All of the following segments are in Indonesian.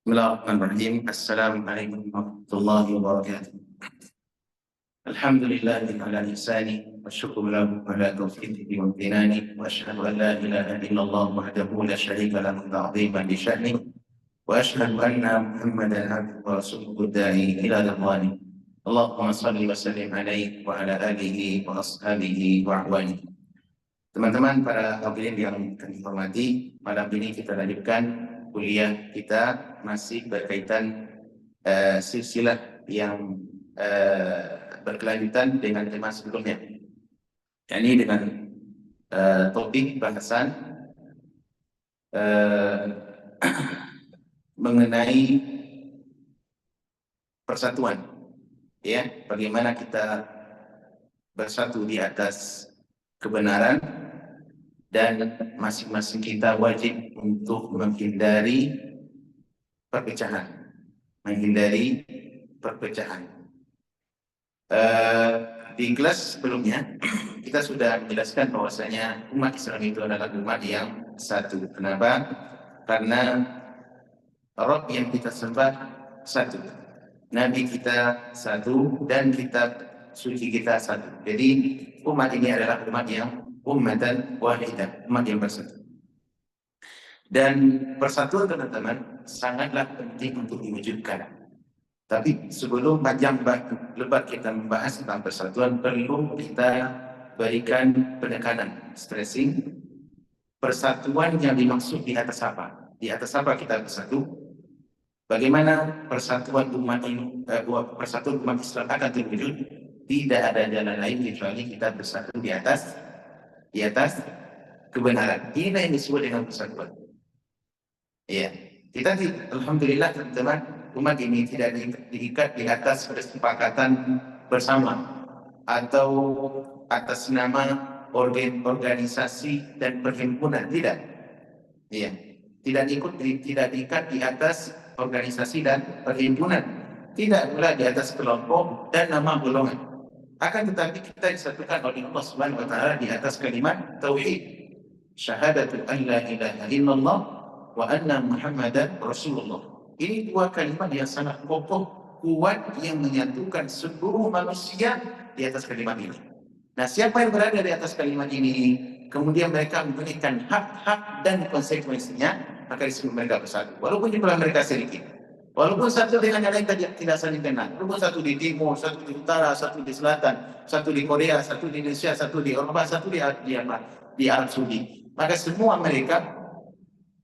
Bismillahirrahmanirrahim. Assalamualaikum warahmatullahi wabarakatuh. Alhamdulillah ala ihsani wa syukru lahu ala taufiqihi wa imtinani wa asyhadu an la ilaha illallah wahdahu la syarika lahu ta'ziman li sya'ni wa asyhadu anna Muhammadan abduhu wa rasuluhu da'i ila ridwani. Allahumma shalli wa sallim alaihi wa ala alihi wa ashabihi wa ahwani. Teman-teman para hadirin yang kami hormati, malam ini kita lanjutkan kuliah kita masih berkaitan silsilah yang berkelanjutan dengan tema sebelumnya, yakni dengan topik bahasan mengenai persatuan, ya, bagaimana kita bersatu di atas kebenaran dan masing-masing kita wajib untuk menghindari perpecahan. Di kelas sebelumnya kita sudah menjelaskan bahwasanya umat Islam itu adalah umat yang satu. Kenapa? Karena Rabb yang kita sembah satu, Nabi kita satu, dan kitab suci kita satu. Jadi umat ini adalah umat yang ummatan wahidah, umat yang bersatu. Dan persatuan, teman-teman, sangatlah penting untuk diwujudkan. Tapi sebelum panjang lebar kita membahas tentang persatuan, perlu kita berikan penekanan, stressing. Persatuan yang dimaksud di atas apa? Di atas apa kita bersatu? Bagaimana persatuan umat ini, persatuan umat Islam akan terwujud? Tidak ada jalan lain kecuali kita bersatu di atas kebenaran. Inilah yang disebut dengan persatuan. Ya, kita alhamdulillah teman-teman, umat ini tidak diikat di atas kesepakatan bersama atau atas nama organisasi dan perhimpunan, tidak. Ya, tidak diikat di atas organisasi dan perhimpunan, tidak pula di atas kelompok dan nama golongan. Akan tetapi kita disatukan oleh Allah Subhanahu wa taala di atas kalimat tauhid, syahadatu an la ilaha illallah wa anna Muhammadan Rasulullah. Ini dua kalimat yang sangat kokoh, kuat, yang menyatukan seluruh manusia di atas kalimat ini. Nah, siapa yang berada di atas kalimat ini, kemudian mereka memberikan hak-hak dan konsekuensinya, maka disebut mereka bersatu. Walaupun jumlah mereka sedikit, walaupun satu dengan yang lain tidak saling kenal, walaupun satu di timur, satu di utara, satu di selatan, satu di Korea, satu di Indonesia, satu di Eropa, satu di Arab Saudi, maka semua mereka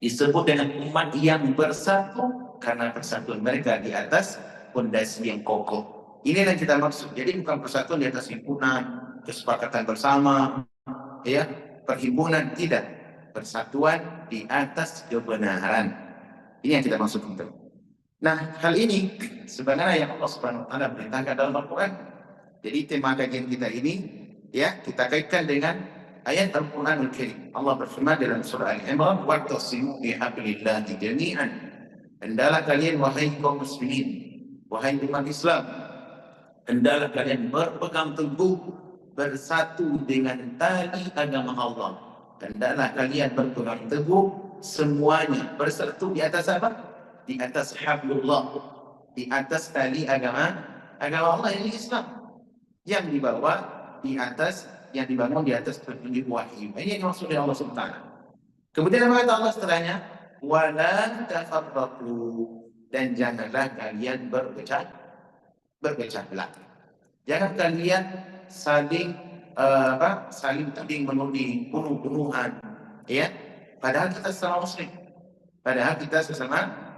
disebut dengan umat yang bersatu karena persatuan mereka di atas fondasi yang kokoh. Ini yang kita maksud. Jadi bukan persatuan di atas himpunan, kesepakatan bersama, ya, perhimpunan, tidak. Persatuan di atas kebenaran. Ini yang kita maksud, teman-teman. Nah, hal ini sebenarnya yang Allah Subhanahu wa taala perintahkan dalam Al-Qur'an. Jadi tema kajian kita ini, ya, kita kaitkan dengan ayat Al-Qur'anul Karim. Allah berfirman dalam surah Al-Imran, "Wa'tasimu bihablillahi jami'an." Hendaklah kalian, wahai kaum muslimin, wahai umat Islam, hendaklah kalian berpegang teguh, bersatu dengan tali agama Allah. Hendaklah kalian berpegang teguh semuanya, bersatu di atas apa? Di atas hablullah, di atas tali agama Allah, ini Islam yang dibawa di atas, yang dibangun di atas petunjuk wahyu. Ini yang dimaksud oleh Allah SWT. Kemudian apa kata Allah setelahnya? Wala tafarraqu, dan janganlah kalian berpecah belah. Jangan kalian saling saling tuding menuding, bunuh-bunuhan, ya. Padahal kita sesama muslim. Padahal kita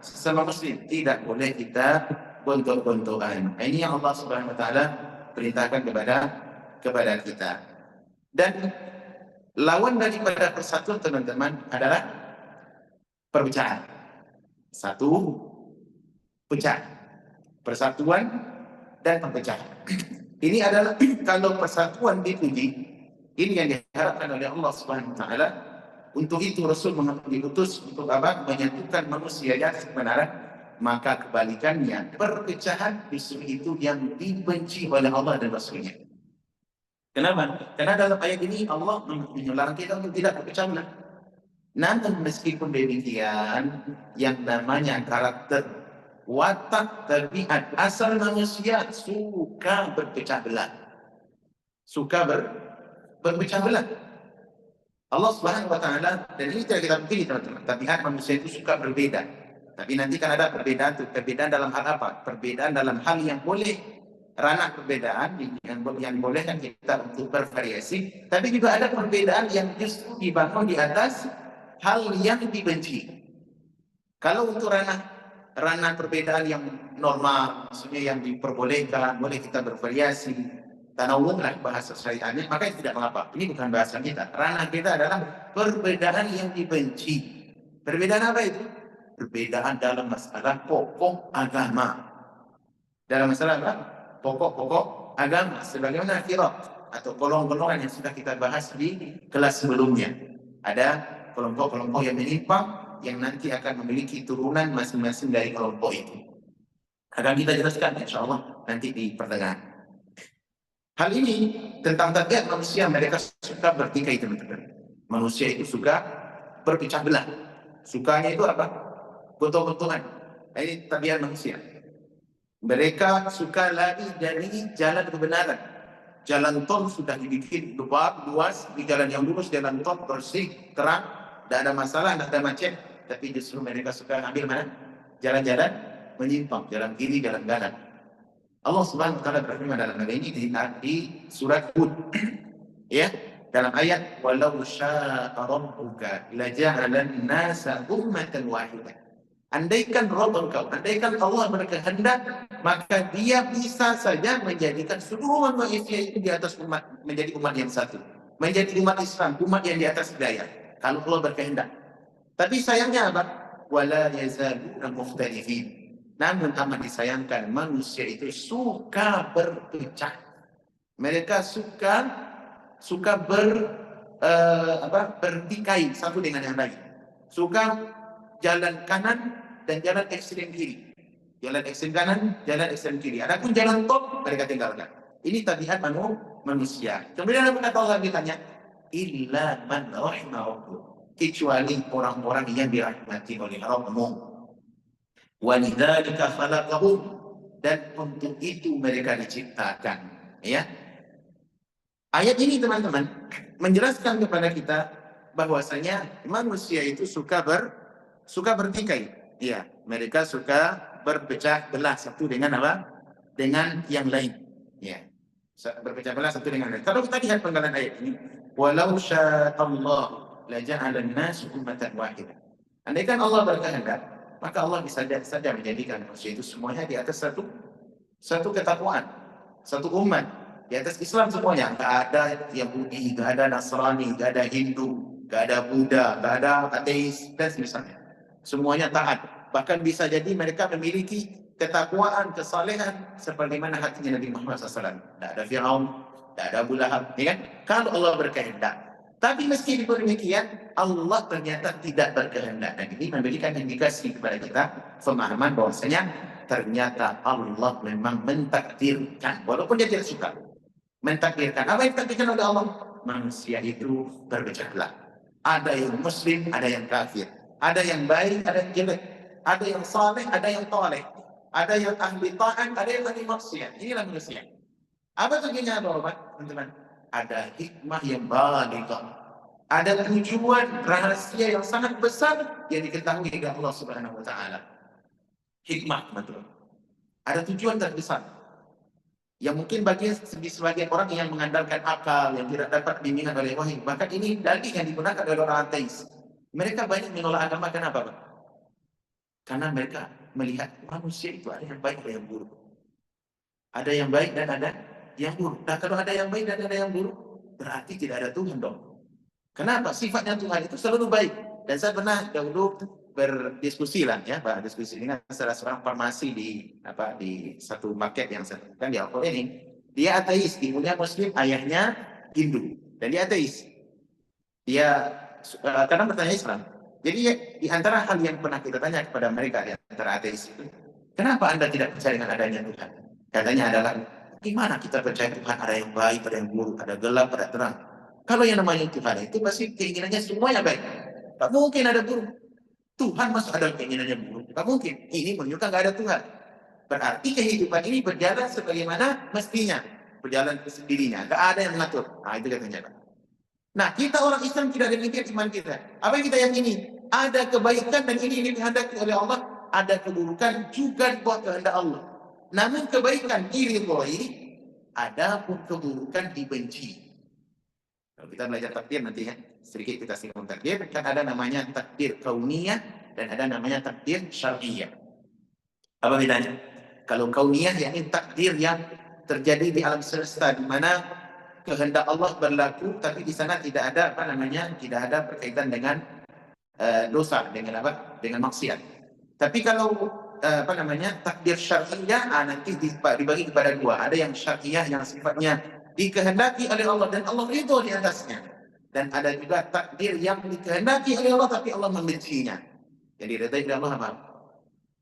sesama muslim, tidak boleh kita bontok-bontokan. Ini yang Allah Subhanahu wa taala perintahkan kepada kita. Dan lawan daripada persatuan, teman-teman, adalah perpecahan. Satu, pecah. Persatuan dan perpecahan. Ini adalah kalau persatuan dipuji, ini yang diharapkan oleh Allah Subhanahu wa taala. Untuk itu Rasul diutus untuk apa? Menyatukan manusia di atas kebenaran. Maka kebalikannya, perpecahan justru itu yang dibenci oleh Allah dan Rasulnya. Kenapa? Karena dalam ayat ini Allah melarang kita untuk tidak berpecah belah. Namun meskipun demikian, yang namanya karakter, watak, tabiat asal manusia suka berpecah belah, suka berpecah belah. Allah Subhanahu wa taala, dan ini tidak kita pilih teman-teman, tabiat manusia itu suka berbeda. Tapi nanti kan ada perbedaan tuh, perbedaan dalam hal apa? Perbedaan dalam hal yang boleh, ranah perbedaan yang boleh kan kita untuk bervariasi, tapi juga ada perbedaan yang justru dibangun di atas hal yang dibenci. Kalau untuk ranah perbedaan yang normal, maksudnya yang diperbolehkan, boleh kita bervariasi, tanawun lah bahasa syariatnya, maka itu tidak mengapa. Ini bukan bahasa kita. Ranah kita adalah perbedaan yang dibenci. Perbedaan apa itu? Perbedaan dalam masalah pokok agama. Dalam masalah apa? Pokok-pokok agama. Sebagaimana firaq atau golongan-golongan yang sudah kita bahas di kelas sebelumnya. Ada kelompok-kelompok yang menyimpang yang nanti akan memiliki turunan masing-masing dari kelompok itu. Akan kita jelaskan insya Allah nanti di pertengahan. Hal ini tentang tabiat manusia, mereka suka bertikai teman-teman. Manusia itu suka berpecah belah. Sukanya itu apa? Gotoh-gotohan. Ini tabiat manusia. Mereka suka lari dari jalan kebenaran. Jalan tol sudah dibikin luas, di jalan yang lurus, jalan tol bersih, terang, tidak ada masalah, tidak ada macet. Tapi justru mereka suka ambil mana? Jalan-jalan menyimpang, jalan kiri, jalan kanan. Allah Subhanahu wa taala berfirman dalam ayat ini di surat Hud. Ya, dalam ayat walau syaa rabbuka laja'alan nasa ummatan wahidah. Andaikan Rabb engkau, andaikan Allah berkehendak, maka dia bisa saja menjadikan seluruh manusia itu di atas umat, menjadi umat yang satu, menjadi umat Islam, umat yang di atas hidayah. Kalau Allah berkehendak. Tapi sayangnya apa? Wala yazaluna mukhtalifin. Namun amat disayangkan manusia itu suka berpecah. Mereka suka bertikai satu dengan yang lain. Suka jalan kanan dan jalan ekstrem kiri. Jalan ekstrem kanan, jalan ekstrem kiri. Adapun jalan top mereka tinggalkan. Ini tabiat manusia. Kemudian kata Allah ditanya, illa man rahimahullah. Kecuali orang-orang yang dirahmati oleh Rabbmu. Walidzalika khalaqahum, dan untuk itu mereka diciptakan. Ya. Ayat ini teman-teman menjelaskan kepada kita bahwasanya manusia itu suka bertikai. Ya, mereka suka berpecah belah satu dengan apa? Dengan yang lain. Ya. Berpecah belah satu dengan yang lain. Kalau kita lihat penggalan ayat ini, walau sya'allah la ja'alan nas ummatan wahidah. Andaikan Allah berkehendak, maka Allah bisa saja menjadikan manusia itu semuanya di atas satu ketakwaan, satu umat, di atas Islam semuanya. Tidak ada Yahudi, tidak ada Nasrani, tidak ada Hindu, tidak ada Buddha, tidak ada ateis, dan misalnya. Semuanya taat. Bahkan bisa jadi mereka memiliki ketakwaan, kesalehan, seperti mana hatinya Nabi Muhammad SAW. Tidak ada Fir'aun, tidak ada Abu Lahab. Ya kan? Kalau Allah berkehendak. Tapi meskipun demikian, Allah ternyata tidak berkehendak. Dan ini memberikan indikasi kepada kita pemahaman bahwasanya ternyata Allah memang mentakdirkan, walaupun dia tidak suka, mentakdirkan. Apa yang ditakdirkan oleh Allah? Manusia itu berpecah belah. Ada yang muslim, ada yang kafir. Ada yang baik, ada yang jelek. Ada yang saleh, ada yang toleh. Ada yang ahli taat, ada yang ahli maksiat. Inilah manusia. Apa tujuannya teman-teman? Ada hikmah yang balighah. Ada tujuan rahasia yang sangat besar yang diketahui oleh Allah Subhanahu wa taala. Hikmah, teman-teman. Ada tujuan terbesar. Yang mungkin bagi sebagian orang yang mengandalkan akal, yang tidak dapat bimbingan oleh wahyu. Bahkan ini dalil yang digunakan oleh orang ateis. Mereka banyak menolak agama. Kenapa, Pak? Karena mereka melihat manusia itu ada yang baik, ada yang buruk. Ada yang baik dan ada yang buruk. Nah, kalau ada yang baik dan ada yang buruk, berarti tidak ada Tuhan dong. Kenapa? Sifatnya Tuhan itu selalu baik. Dan saya pernah dahulu berdiskusi lah ya, Pak, diskusi dengan salah seorang farmasi di satu market yang saya temukan di Alko ini. Dia ateis, ibunya Muslim, ayahnya Hindu, dan dia ateis. Dia kadang bertanya Islam. Jadi di antara hal yang pernah kita tanya kepada mereka di antara ateis itu, kenapa Anda tidak percaya dengan adanya Tuhan? Katanya adalah, gimana kita percaya Tuhan ada yang baik, ada yang buruk, ada gelap, ada terang. Kalau yang namanya Tuhan itu pasti keinginannya semuanya baik. Tak mungkin ada burung. Tuhan masa ada keinginannya burung? Tak mungkin. Ini menunjukkan nggak ada Tuhan. Berarti kehidupan ini berjalan sebagaimana mestinya. Berjalan sendirinya. Nggak ada yang mengatur. Nah, itu katanya. Nah, kita orang Islam tidak demikian iman kita. Apa yang kita yakini? Ada kebaikan dan ini dikehendaki oleh Allah. Ada keburukan juga di bawah kehendak Allah. Namun kebaikan diridhoi, ada pun keburukan dibenci. Kalau kita belajar takdir nanti ya, sedikit kita singgung takdir, kan ada namanya takdir kauniyah dan ada namanya takdir syar'iyah. Apa bedanya? Kalau kauniyah yakni takdir yang terjadi di alam semesta di mana kehendak Allah berlaku, tapi di sana tidak ada tidak ada berkaitan dengan dosa, dengan apa? Dengan maksiat. Tapi kalau takdir syar'iyah nanti dibagi kepada dua. Ada yang syar'iyah yang sifatnya dikehendaki oleh Allah dan Allah ridho di atasnya. Dan ada juga takdir yang dikehendaki oleh Allah tapi Allah membencinya. Jadi ridho oleh Allah apa?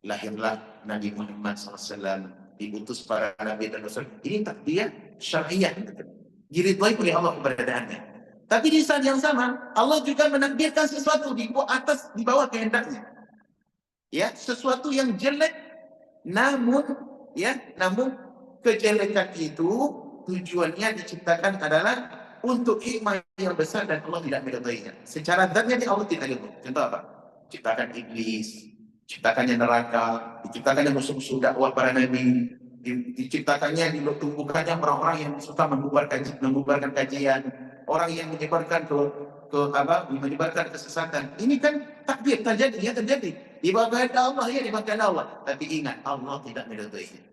Lahirlah Nabi Muhammad SAW, diutus para nabi dan rasul. Ini takdir syar'iyah. Diridhoi oleh Allah keberadaannya. Tapi di saat yang sama Allah juga menakdirkan sesuatu di bawah kehendaknya. Ya, sesuatu yang jelek, namun kejelekan itu tujuannya diciptakan adalah untuk hikmah yang besar dan Allah tidak meridainya. Secara zatnya Allah tidak ridho. Contoh apa? Ciptakan iblis, ciptakannya neraka, diciptakannya musuh-musuh dakwah para nabi, diciptakannya ditumbuhkannya orang-orang yang suka membubarkan kajian, orang yang menyebarkan kesesatan. Ini kan takdir terjadi di bawah kehendak Allah, di bawah kehendak Allah. Tapi ingat, Allah tidak meridhoinya.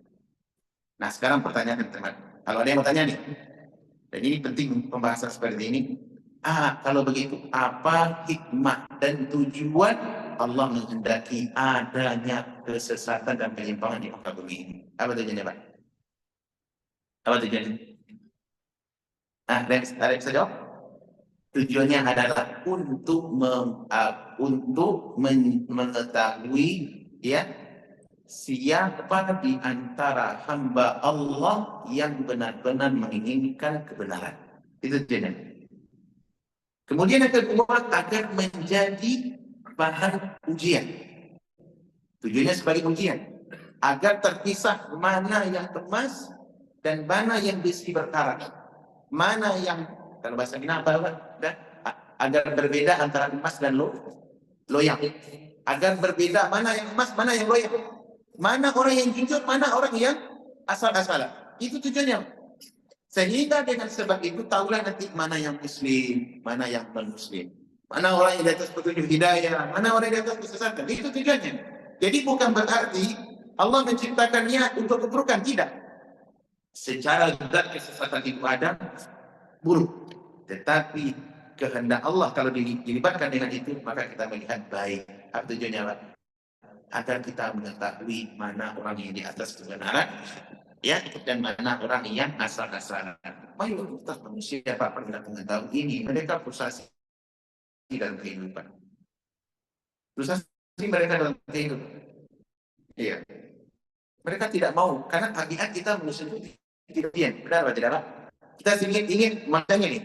Nah, sekarang pertanyaan teman, kalau ada yang mau tanya nih, dan ini penting pembahasan seperti ini. Kalau begitu, apa hikmah dan tujuan Allah menghendaki adanya kesesatan dan penyimpangan di muka bumi ini? Apa tujuannya, Pak? Apa tujuannya? Ada yang bisa jawab? Tujuannya adalah untuk mengetahui siapa di antara hamba Allah yang benar-benar menginginkan kebenaran. Itu tujuannya. Kemudian yang kedua, agar menjadi bahan ujian. Tujuannya sebagai ujian. Agar terpisah mana yang emas dan mana yang besi berkarat. Mana yang, kalau bahasa kita agar berbeda antara emas dan loyang. Agar berbeda mana yang emas, mana yang loyang. Mana orang yang jujur, mana orang yang asal-asalan. Itu tujuannya. Sehingga dengan sebab itu tahulah nanti mana yang muslim, mana yang non-muslim. Mana orang yang di atas petunjuk hidayah, mana orang yang di atas kesesatan. Itu tujuannya. Jadi bukan berarti Allah menciptakannya untuk keburukan, tidak. Secara zat kesesatan itu ada, buruk. Tetapi kehendak Allah kalau dilibatkan dengan itu, maka kita melihat baik. Apa tujuannya, Pak? Agar kita mengetahui mana orang yang di atas kebenaran, dan mana orang yang asal-asalan. Mayoritas manusia Pak pernah mengetahui ini, mereka frustasi dalam kehidupan. Frustasi mereka dalam kehidupan. Iya. Mereka tidak mau, karena tabiat kita manusia itu tidak diam. Benar atau tidak, Pak? Kita ingin makanya nih,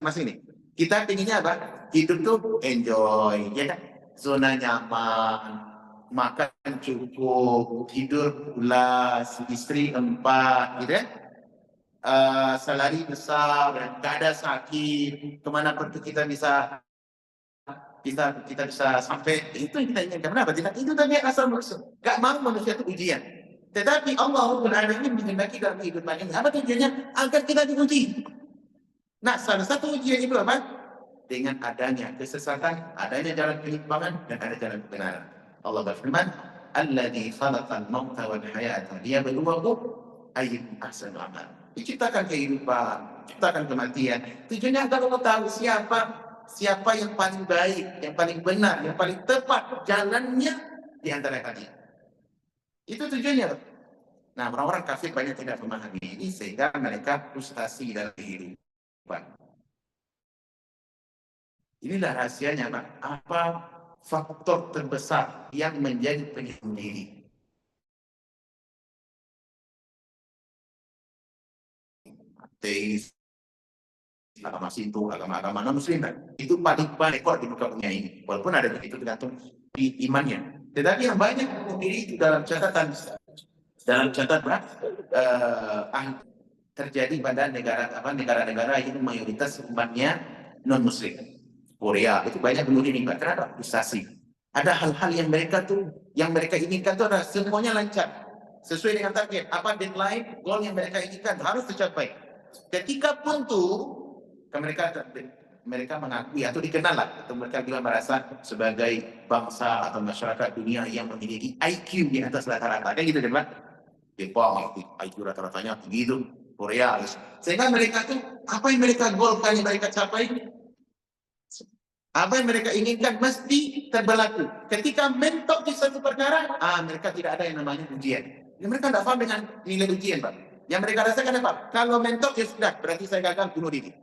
Mas ini. Kita inginnya apa? Hidup tuh enjoy, ya kan? Zona nyaman, makan cukup, tidur pulas, istri 4, gitu ya. Salari besar, tidak ada sakit, kemana pun kita bisa sampai. Itu yang kita inginkan. Kenapa? Itu tadi asal manusia. Gak mau manusia itu ujian. Tetapi Allah Rabbul Alamin menghendaki dalam kehidupan ini. Apa tujuannya? Agar kita diuji. Nah, salah satu ujian itu apa? Dengan adanya kesesatan, adanya jalan penyimpangan, dan ada jalan kebenaran. Allah berfirman, "Alladzi khalaqal mauta wal hayata liyabluwakum ayyukum ahsanu amala." Diciptakan kehidupan, diciptakan kematian. Tujuannya agar Allah tahu siapa yang paling baik, yang paling benar, yang paling tepat jalannya di antara kalian. Itu tujuannya. Nah, orang-orang kafir banyak tidak memahami ini sehingga mereka frustasi dalam kehidupan. Inilah rahasianya, Pak. Apa faktor terbesar yang menjadi penyebab diri? Ateis, agama Sinto, agama-agama non-Muslim, itu paling ekor di muka dunia ini. Walaupun ada itu tergantung di imannya. Tetapi yang banyak bunuh diri itu dalam catatan terjadi pada negara-negara yang mayoritas umatnya non-Muslim. Korea itu banyak bunuh diri. Kenapa? Frustasi. Ada hal-hal yang mereka inginkan itu adalah semuanya lancar, sesuai dengan target. Apa deadline, goal yang mereka inginkan harus tercapai. Ketika buntu, mereka mengakui atau dikenal lah, atau mereka juga merasa sebagai bangsa atau masyarakat dunia yang memiliki IQ di atas rata-rata. Kan gitu kan, Pak? Jepang IQ rata-ratanya tinggi itu, Korea. Sehingga mereka tuh apa yang mereka goalkan, yang mereka capai, apa yang mereka inginkan mesti terbelaku. Ketika mentok di satu perkara, mereka tidak ada yang namanya ujian. Mereka tidak paham dengan nilai ujian, Pak. Yang mereka rasakan apa? Kalau mentok ya sudah, berarti saya gagal bunuh diri.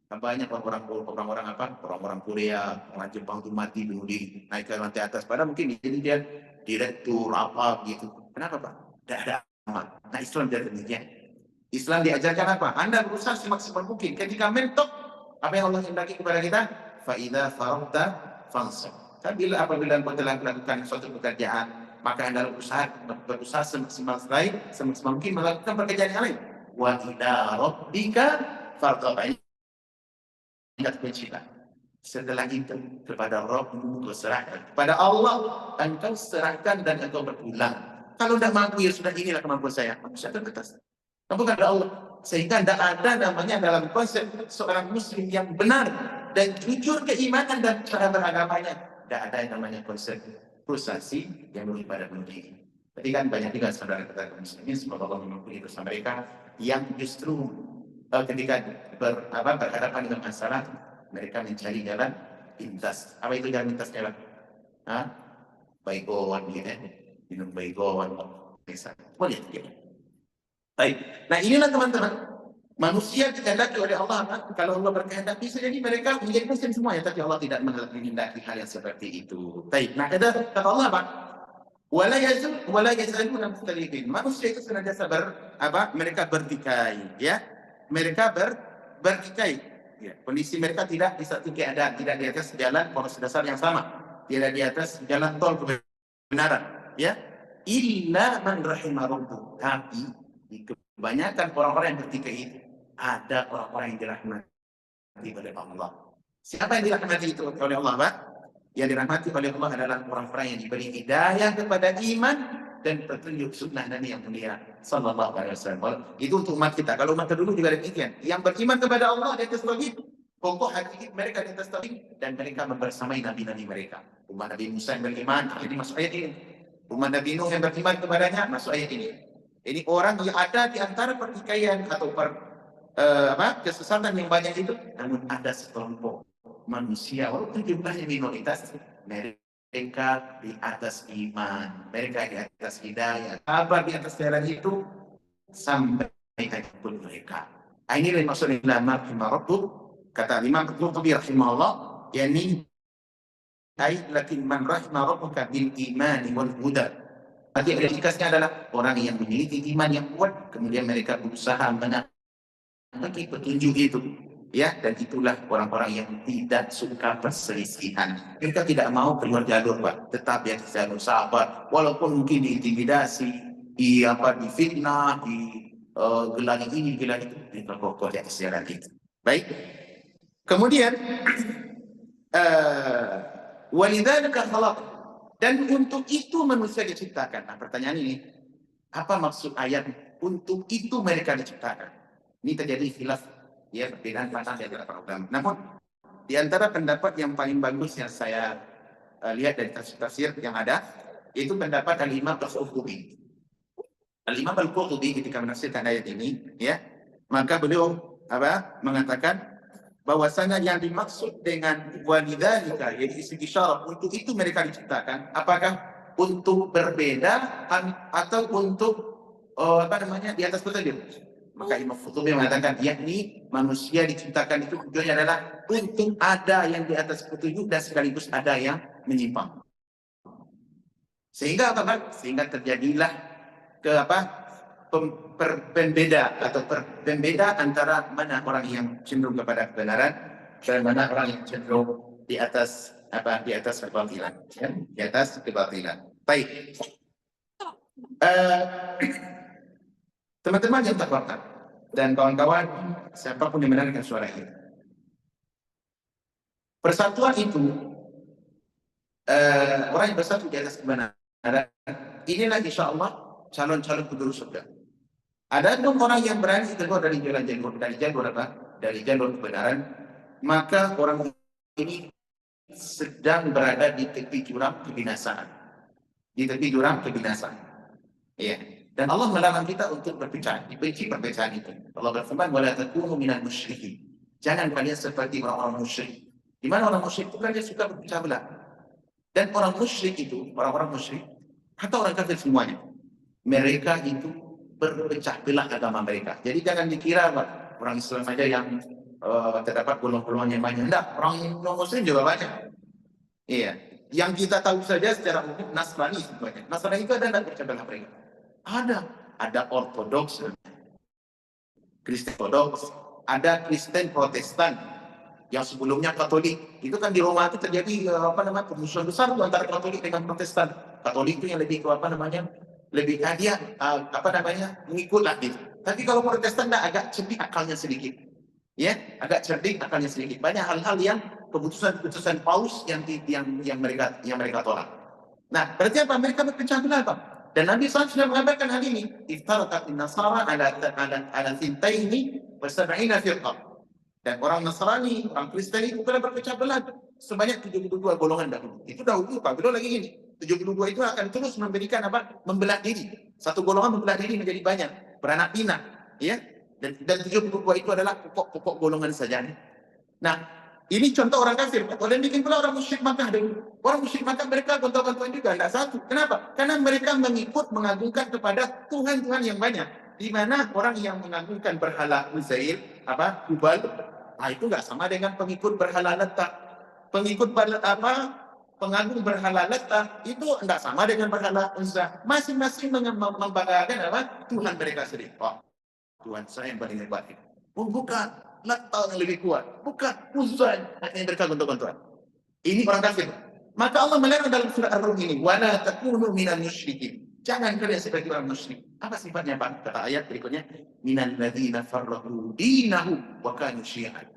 Banyak orang-orang Korea, orang Jepang itu mati bunuh diri, naik ke lantai atas. Padahal mungkin dia direktur apa gitu. Kenapa, Pak? Tidak ada amat. Nah, Islam tidak demikian. Islam diajarkan apa? Anda berusaha semaksimal mungkin. Ketika mentok, apa yang Allah hendaki kepada kita? Fa'idha farabta fansab. Apabila engkau telah melakukan suatu pekerjaan, maka Anda berusaha semaksimal mungkin melakukan pekerjaan yang lain. Wa ila rabbika farghab. Ingat mencipta. Setelah itu kepada Rabbmu engkau serahkan. Kepada Allah engkau serahkan dan engkau berpulang. Kalau tidak mampu ya sudah, inilah kemampuan saya. Manusia terbatas. Bukan ada Allah. Sehingga tidak ada namanya dalam konsep seorang muslim yang benar dan jujur keimanan dan cara beragamanya. Tidak ada yang namanya konsep frustasi yang lebih pada bunuh diri. Tapi kan banyak juga saudara-saudara muslimin, semoga Allah mengampuni dosa mereka, yang justru ketika berhadapan dengan masalah, mereka mencari jalan pintas. Apa itu jalan pintasnya, Pak? Baygon, gitu, minum baygon, boleh tidak? Baik. Nah, inilah teman-teman, manusia dikehendaki oleh Allah. Kalau Allah berkehendak, bisa jadi mereka menjadi muslim semua ya, tapi Allah tidak menghendaki hal yang seperti itu. Baik. Nah, kata Allah, Pak, wala yazaluna mukhtalifin. Manusia itu senantiasa mereka bertikai, ya. Mereka bertikai. Ya. Kondisi mereka tidak di satu keadaan, tidak di atas jalan poros dasar yang sama, tidak di atas jalan tol kebenaran, ya. Illa man rahimah rabbuk. Tapi di kebanyakan orang-orang yang bertikai itu ada orang-orang yang dirahmati oleh Allah. Siapa yang dirahmati itu oleh Allah, Pak? Yang dirahmati oleh Allah adalah orang-orang yang diberi hidayah kepada iman dan petunjuk sunnah Nabi yang mulia sallallahu alaihi wasallam. Itu untuk umat kita. Kalau umat dulu juga demikian. Yang beriman kepada Allah di atas tauhid, pokok hati mereka di atas tauhid, dan mereka membersamai nabi-nabi mereka. Umat Nabi Musa yang beriman, ini masuk ayat ini. Umat Nabi Nuh yang beriman kepadanya, masuk ayat ini. Ini orang yang ada di antara pertikaian atau kesesatan yang banyak itu, namun ada sekelompok manusia, walaupun jumlahnya minoritas, mereka di atas iman, mereka di atas hidayah, sabar di atas jalan itu sampai pun mereka. Ini yang maksudnya lama rahimahullah, kata Imam Qurtubi rahimahullah, yakni lakin man rahimahullah bil iman wal huda. Arti efikasnya adalah orang yang memiliki iman yang kuat, kemudian mereka berusaha menapaki petunjuk itu, ya. Dan itulah orang-orang yang tidak suka perselisihan. Mereka tidak mau keluar jalur, Pak, tetap ya jalur sabar, walaupun mungkin diintimidasi, difitnah, gelangi ini, gelangi itu, mereka kokoh di atas jalan itu. Baik. Kemudian walidzalika khalaq. Dan untuk itu manusia diciptakan. Nah, pertanyaan ini, apa maksud ayat untuk itu mereka diciptakan? Ini terjadi khilaf, ya, perbedaan pandangan di antara para ulama. Namun, di antara pendapat yang paling bagus yang saya lihat dari tafsir yang ada, itu pendapat Al-Imam Al-Qurtubi. Al-Imam Al-Qurtubi ketika menafsirkan ayat ini, ya, maka beliau mengatakan bahwasanya yang dimaksud dengan walidzalika, yaitu isim isyarat, untuk itu mereka diciptakan, apakah untuk berbeda atau untuk di atas petunjuk? Maka Imam Qurtubi mengatakan, yakni manusia diciptakan itu tujuannya adalah untuk ada yang di atas petunjuk dan sekaligus ada yang menyimpang. Sehingga sehingga terjadilah pembeda atau pembeda antara mana orang yang cenderung kepada kebenaran dan mana orang yang cenderung di atas di atas kebatilan, ya? Di atas kebatilan. Baik, teman-teman yang terhormat dan kawan-kawan siapapun yang mendengarkan suara ini, persatuan itu orang yang bersatu di atas kebenaran, inilah insya Allah calon-calon penduduk surga. Ada orang yang berani keluar dari jalur kebenaran, maka orang ini sedang berada di tepi jurang kebinasaan. Di tepi jurang kebinasaan. Ya. Dan Allah melarang kita untuk berpecah, dibenci perpecahan itu. Allah berfirman, "Wala takunu minal musyrikin." Jangan kalian seperti orang-orang musyrik. Di mana orang musyrik itu kan dia suka berpecah belah. Dan orang musyrik itu, orang-orang musyrik, atau orang kafir semuanya, mereka itu berpecah belah agama mereka. Jadi jangan dikira orang Islam saja yang terdapat golongan-golongan yang banyak. Tidak, orang non-Muslim juga banyak. Iya, yang kita tahu saja secara umum Nasrani sebenarnya. Nasrani itu ada berpecah belah mereka. Ada Ortodoks, Kristen Ortodoks, ada Kristen Protestan yang sebelumnya Katolik. Itu kan di Roma itu terjadi permusuhan besar antara Katolik dengan Protestan. Katolik itu yang lebih lebih dia mengikutlah gitu. Tapi kalau Protestan agak cerdik akalnya sedikit, ya, agak cerdik akalnya sedikit. Banyak hal-hal yang keputusan Paus yang mereka tolak. Nah, berarti apa? Mereka berpecah belah, Pak. Dan Nabi SAW sudah mengabarkan hal ini. Iftaraqat an-nasara ala thintaini wa sab'ina firqah. Dan orang Nasrani, orang Kristen itu telah berpecah belah sebanyak 72 golongan dahulu. Itu dahulu, Pak. Belum lagi ini. 72 itu akan terus memberikan membelah diri. Satu golongan membelah diri menjadi banyak, beranak pinak, ya. Dan 72 itu adalah pokok golongan saja. Nah, ini contoh orang kafir. Dan bikin pula orang musyrik Makkah dulu. Orang musyrik Makkah mereka gontok-gontokan juga, tidak satu. Kenapa? Karena mereka mengagungkan kepada Tuhan-Tuhan yang banyak. Di mana orang yang mengagungkan berhala Uzair, Hubal, itu nggak sama dengan pengikut berhala letak. Pengagung berhala letak itu tidak sama dengan berhala Uzza. Masing-masing membanggakan Tuhan mereka sendiri. Oh, Tuhan saya yang paling hebat. Oh, bukan letak yang lebih kuat, bukan Uzza yang mereka gontok-gontokan. Ini orang kafir. Maka Allah melarang dalam surah Ar-Rum ini, "Wala takunu minal musyrikin." Jangan kalian seperti orang musyrik. Apa sifatnya, Pak? Kata ayat berikutnya, "Minal ladzina farraqu dinahum wa kanu syi'an."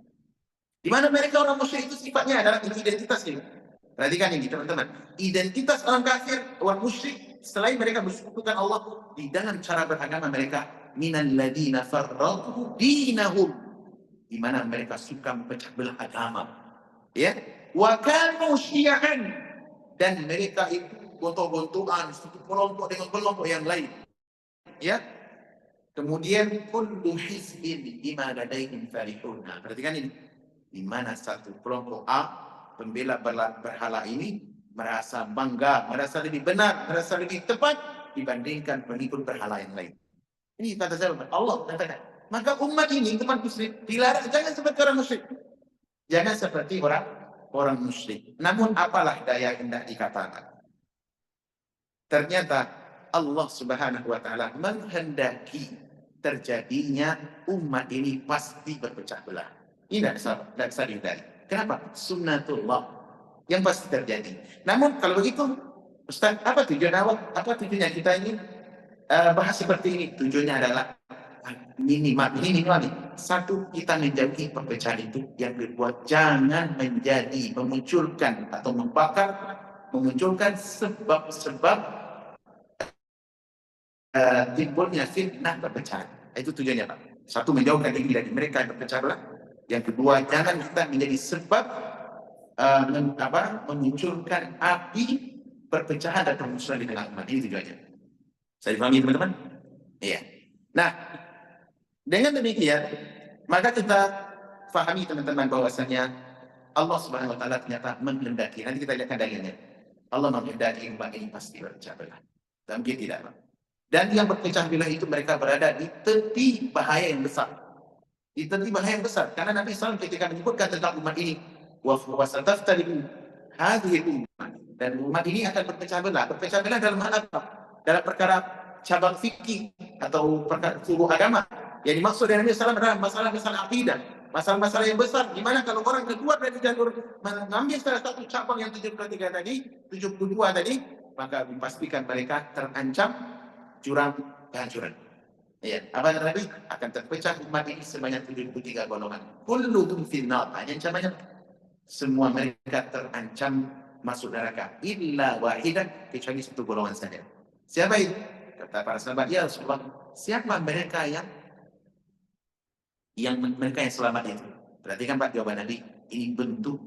Di mana mereka orang musyrik itu sifatnya adalah identitasnya. Perhatikan ini, teman-teman. Identitas orang kafir, orang musyrik, selain mereka bersekutukan Allah di dalam cara beragama mereka, minal ladzina farraqu dinahum, di mana mereka suka memecah belah agama. Ya, wa kanu syi'an, dan mereka itu gontok-gontokan satu kelompok dengan kelompok yang lain. Ya. Kemudian kullu hizbin bima ladaihim farihun. Nah, perhatikan ini. Di mana satu kelompok A pembela berhala ini merasa bangga, merasa lebih benar, merasa lebih tepat dibandingkan pengikut berhala yang lain. Ini kata saya Allah katakan. Maka umat ini, umat musyrik, dilarang jangan seperti orang musyrik. Jangan seperti orang musyrik. Namun apalah daya hendak dikatakan. Ternyata Allah Subhanahu wa taala menghendaki terjadinya umat ini pasti berpecah belah. Ini tidak bisa dihindari. Kenapa? Sunnatullah yang pasti terjadi. Namun kalau begitu, Ustaz, apa tujuan awal? Apa tujuannya kita ini bahas seperti ini? Tujuannya adalah minimal satu, kita menjauhi perpecahan itu. Yang kedua, jangan memunculkan atau memunculkan sebab-sebab timbulnya fitnah perpecahan. Itu tujuannya, Pak. Satu, menjauhkan diri dari mereka yang berpecah belah. Yang kedua, jangan kita menjadi sebab memunculkan api perpecahan dan permusuhan di tengah umat. Ini tujuannya. Saya dipahami, teman-teman? Iya. Nah, dengan demikian, maka kita pahami, teman-teman, bahwasanya Allah Subhanahu wa taala ternyata menghendaki. Nanti kita lihat dalilnya. Allah menghendaki umat ini pasti berpecah belah. Dan mungkin tidak, Pak. Dan yang berpecah belah itu mereka berada di tepi bahaya yang besar. Di tepi bahaya yang besar. Karena Nabi SAW ketika menyebutkan tentang umat ini, wa sataftariju hadhihi ummah, dan umat ini akan berpecah belah. Berpecah belah dalam hal apa? Dalam perkara cabang fikih, atau suruh agama. Yang dimaksud dengan Nabi SAW adalah masalah-masalah akidah, masalah-masalah yang besar. Gimana kalau orang keluar dari jalur mengambil salah satu cabang yang 73 tadi, 72 tadi, maka dipastikan mereka terancam jurang kehancuran. Ya, apa kata Nabi? Akan terpecah umat ini sebanyak 73 golongan. Kulluhum finnar. Ancamannya semua mereka terancam masuk neraka. Illa wahidan, kecuali satu golongan saja. Siapa itu? Kata para sahabat, ya Rasulullah, siapa mereka yang mereka yang selamat itu? Perhatikan Pak jawaban Nabi. Ini bentuk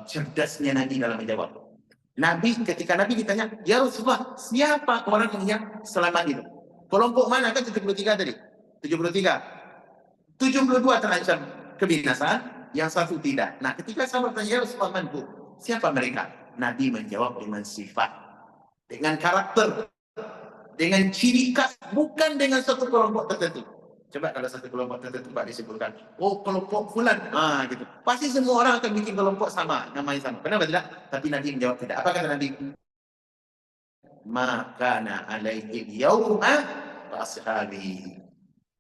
cerdasnya Nabi dalam menjawab. Nabi, ketika Nabi ditanya, ya Rasulullah, siapa orang yang selamat itu? Kelompok mana kan 73 tadi? 73. 72 terancam kebinasaan, yang satu tidak. Nah, ketika sahabat tanya, ya Rasulullah, manhu? Siapa mereka? Nabi menjawab dengan sifat, dengan karakter, dengan ciri khas, bukan dengan satu kelompok tertentu. Coba kalau satu kelompok tertentu Pak disebutkan, oh kelompok fulan, gitu. Pasti semua orang akan bikin kelompok sama, namanya sama. Kenapa tidak? Tapi Nabi menjawab tidak. Apa kata Nabi? Makana alaihi yauma wa ashabi.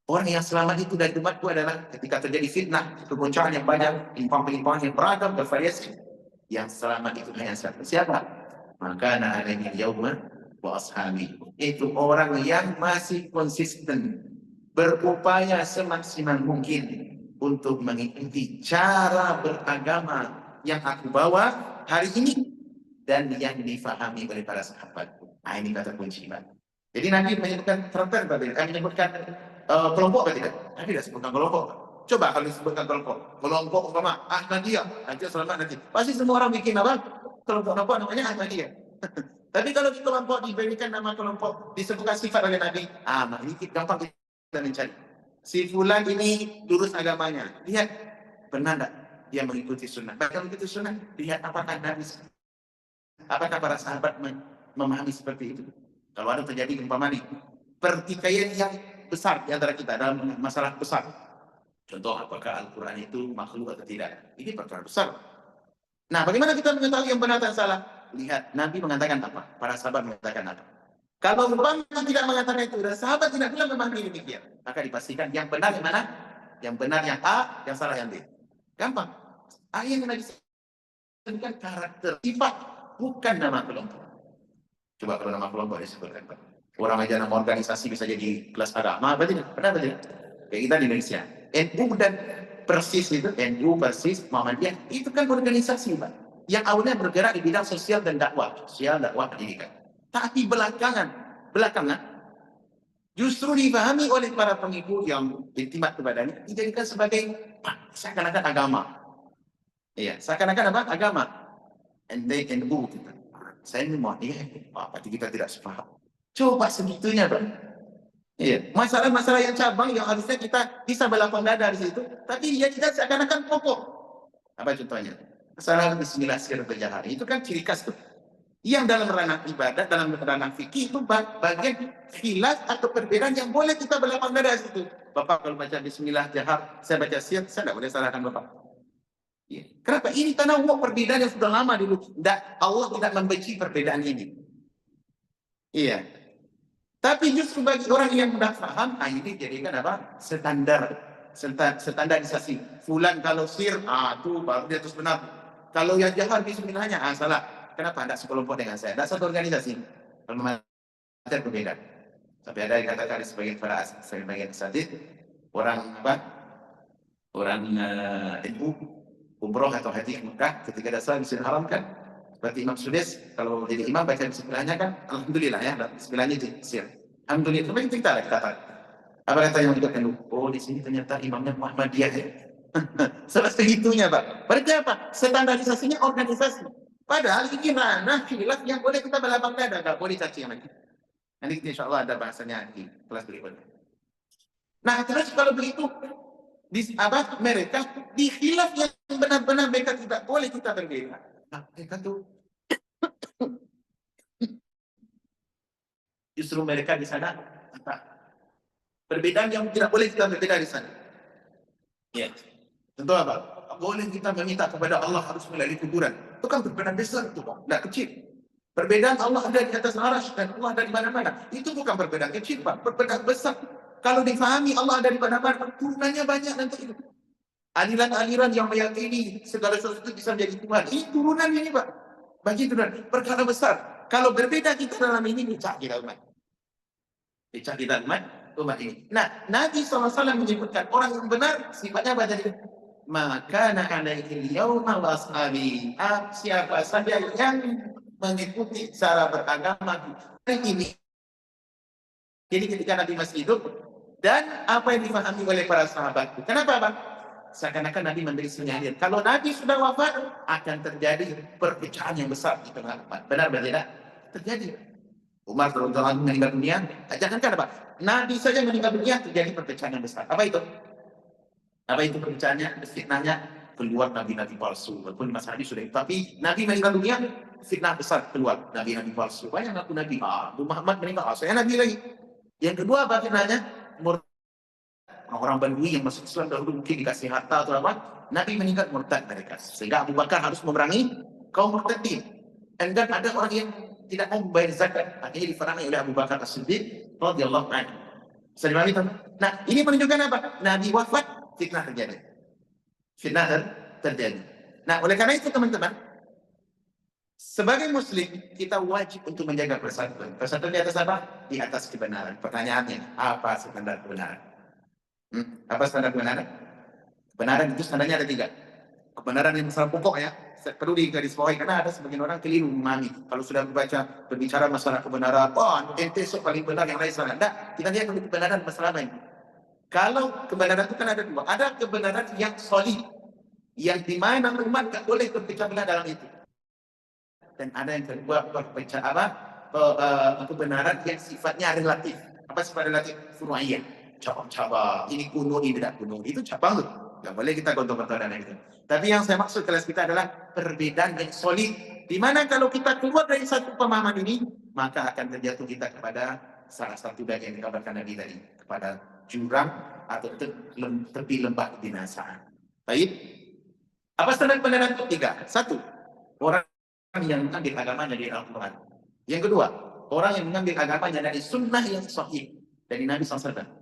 Orang yang selamat itu dari umatku adalah ketika terjadi fitnah, kegoncangan yang banyak, penyimpangan yang beragam, bervariasi. Yang selamat itu hanya satu. Siapa? Makana alaihi yauma wa ashabi. Itu orang yang masih konsisten, berupaya semaksimal mungkin untuk mengikuti cara beragama yang aku bawa hari ini dan yang difahami oleh para sahabat. Ini kata kunci. Jadi Nabi menyebutkan menyebutkan kelompok tidak? Nabi tidak sebutkan kelompok. Coba kalau disebutkan kelompok umpama Ahmadiyah, nanti selamat nanti. Pasti semua orang bikin apa? Kelompok namanya Ahmadiyah. Tapi kalau di kelompok diberikan nama kelompok, disebutkan sifat oleh Nabi, ini gampang kita mencari. Si fulan ini lurus agamanya. Lihat, benar tak dia mengikuti sunnah? Kalau mengikuti sunnah, lihat apakah Nabi, apakah para sahabat memahami seperti itu. Kalau ada terjadi umpama nih, pertikaian yang besar di antara kita dalam masalah besar. Contoh, apakah Al-Quran itu makhluk atau tidak? Ini perkara besar. Nah, bagaimana kita mengetahui yang benar dan salah? Lihat, Nabi mengatakan apa? Para sahabat mengatakan apa? Kalau umpama tidak mengatakan itu, dan sahabat tidak pula memahami demikian, maka dipastikan yang benar yang mana? Yang benar yang A, yang salah yang B. Gampang. Yang Nabi sebutkan karakter, sifat, bukan nama kelompok. Coba kalau nama kelompok disebutkan, Pak. Orang aja nama organisasi bisa jadi kelas agama, berarti benar tidak? Kayak kita di Indonesia. NU dan Persis itu, NU, Persis, Muhammadiyah, itu kan organisasi, Pak. Yang awalnya bergerak di bidang sosial dan dakwah, pendidikan. Tapi belakangan, justru dipahami oleh para pengikut yang intimat kepadanya, dijadikan sebagai seakan-akan agama. Iya, seakan-akan apa? Agama. NU kita. Saya ini mau berarti kita tidak sepaham. Coba segitunya, Bang. Iya, masalah-masalah yang cabang yang harusnya kita bisa berlapang dada di situ, tapi ya kita seakan-akan pokok. Apa contohnya? Masalah bismillah sir berjahar. Itu kan ciri khas tuh. Yang dalam ranah ibadah, dalam ranah fikih itu bagian khilaf atau perbedaan yang boleh kita berlapang dada di situ. Bapak kalau baca bismillah jahar, saya baca sir, saya tidak boleh salahkan Bapak. Ya. Kenapa? Ini tanawwu perbedaan yang sudah lama dulu. Allah tidak membenci perbedaan ini. Iya. Tapi justru bagi orang yang sudah paham, ini jadikan apa? Standarisasi. Fulan kalau sir, itu baru dia terus benar. Kalau yang jahar bismillahnya, salah. Kenapa tidak sekelompok dengan saya? Tidak satu organisasi. Kalau memang berbeda. Sampai ada yang katakan sebagian asatidz, orang apa? Orang NU umroh atau haji ke Mekah ketika dasar Masjidil Haram kan, seperti Imam Sudais kalau jadi imam baca bismillahnya kan, alhamdulillah ya, bismillahnya sir. Alhamdulillah. Tapi kita apa kata yang menunjukkan, di sini ternyata imamnya Muhammadiyah ya. Selesai itunya, Pak. Berarti apa? Standarisasinya organisasi. Padahal ini ranah khilaf yang boleh kita berlapang dada, nggak boleh caci yang lagi. Nanti insya Allah ada bahasanya di kelas berikutnya. Nah, terus kalau begitu, mereka di khilaf yang benar-benar mereka tidak boleh kita berbeda. Nah, mereka tuh justru mereka di sana perbedaan yang tidak boleh kita berbeda di sana. Ya, tentu apa? Boleh kita meminta kepada Allah harus melalui kuburan. Itu kan perbedaan besar itu, Pak. Tidak kecil. Perbedaan Allah ada di atas arasy dan Allah ada di mana-mana. Itu bukan perbedaan kecil, Pak. Perbedaan besar. Kalau difahami Allah ada di mana-mana, turunannya banyak nanti. Aliran-aliran yang meyakini segala sesuatu bisa menjadi Tuhan. Ini turunan ini, Pak. Bagi turunan. Perkara besar. Kalau berbeda kita dalam ini, pecah kita umat. Pecah kita umat ini. Nah, Nabi SAW menyebutkan orang yang benar, sifatnya apa tadi? Maka alaihi yauma washabi. Siapa saja yang mengikuti cara beragama hari ini. Jadi ketika Nabi masih hidup, dan apa yang dipahami oleh para sahabat. Kenapa, Bang? Seakan-akan Nabi memberi sinyalir. Kalau Nabi sudah wafat, akan terjadi perpecahan yang besar di tengah umat. Benar tidak? Terjadi. Umar radhiyallahu anhu meninggal dunia. Jangankan apa? Nabi saja meninggal dunia, terjadi perpecahan yang besar. Apa itu? Apa itu perpecahannya? Fitnahnya keluar nabi-nabi palsu. Walaupun Mas Nabi sudah. Tapi Nabi meninggal dunia, fitnah besar keluar nabi-nabi palsu. Banyak ngaku Nabi. Muhammad meninggal. Saya Nabi lagi. Yang kedua apa fitnahnya? Orang Badui yang masuk Islam dahulu mungkin dikasih harta atau apa, Nabi meninggal murtad mereka. Sehingga Abu Bakar harus memerangi kaum murtadin. Dan ada orang yang tidak mau membayar zakat, akhirnya diperangi oleh Abu Bakar As-Siddiq radhiyallahu anhu. Nah, ini menunjukkan apa? Nabi wafat, fitnah terjadi. Fitnah terjadi. Nah, oleh karena itu teman-teman, sebagai muslim, kita wajib untuk menjaga persatuan. Persatuan di atas apa? Di atas kebenaran. Pertanyaannya, apa standar kebenaran? Apa standar kebenaran? Kebenaran itu standarnya ada 3. Kebenaran yang masalah pokok ya, perlu digarisbawahi karena ada sebagian orang keliru memahami. Kalau sudah berbicara masalah kebenaran, ente paling benar yang lain salah. Tidak, kita lihat dulu kebenaran masalah lain. Kalau kebenaran itu kan ada 2. Ada kebenaran yang solid, yang dimana umat tak boleh berpecah belah dalam itu. Dan ada yang kedua kebenaran yang sifatnya relatif. Apa sifat relatif? Furu'iyah. Cabang-cabang, ini kuno, ini tidak kuno, itu cabang tuh. Nggak boleh kita gontok-gontok dan itu. Tapi yang saya maksud kelas kita adalah perbedaan yang solid. Dimana kalau kita keluar dari satu pemahaman ini, maka akan terjatuh kita kepada salah satu dari yang dikabarkan Nabi tadi, kepada jurang atau tepi lembah kebinasaan. Baik. Apa standar kebenaran ketiga? 1. Orang yang mengambil agamanya dari Al-Quran. Yang kedua, orang yang mengambil agamanya dari sunnah yang sahih dari Nabi SAW.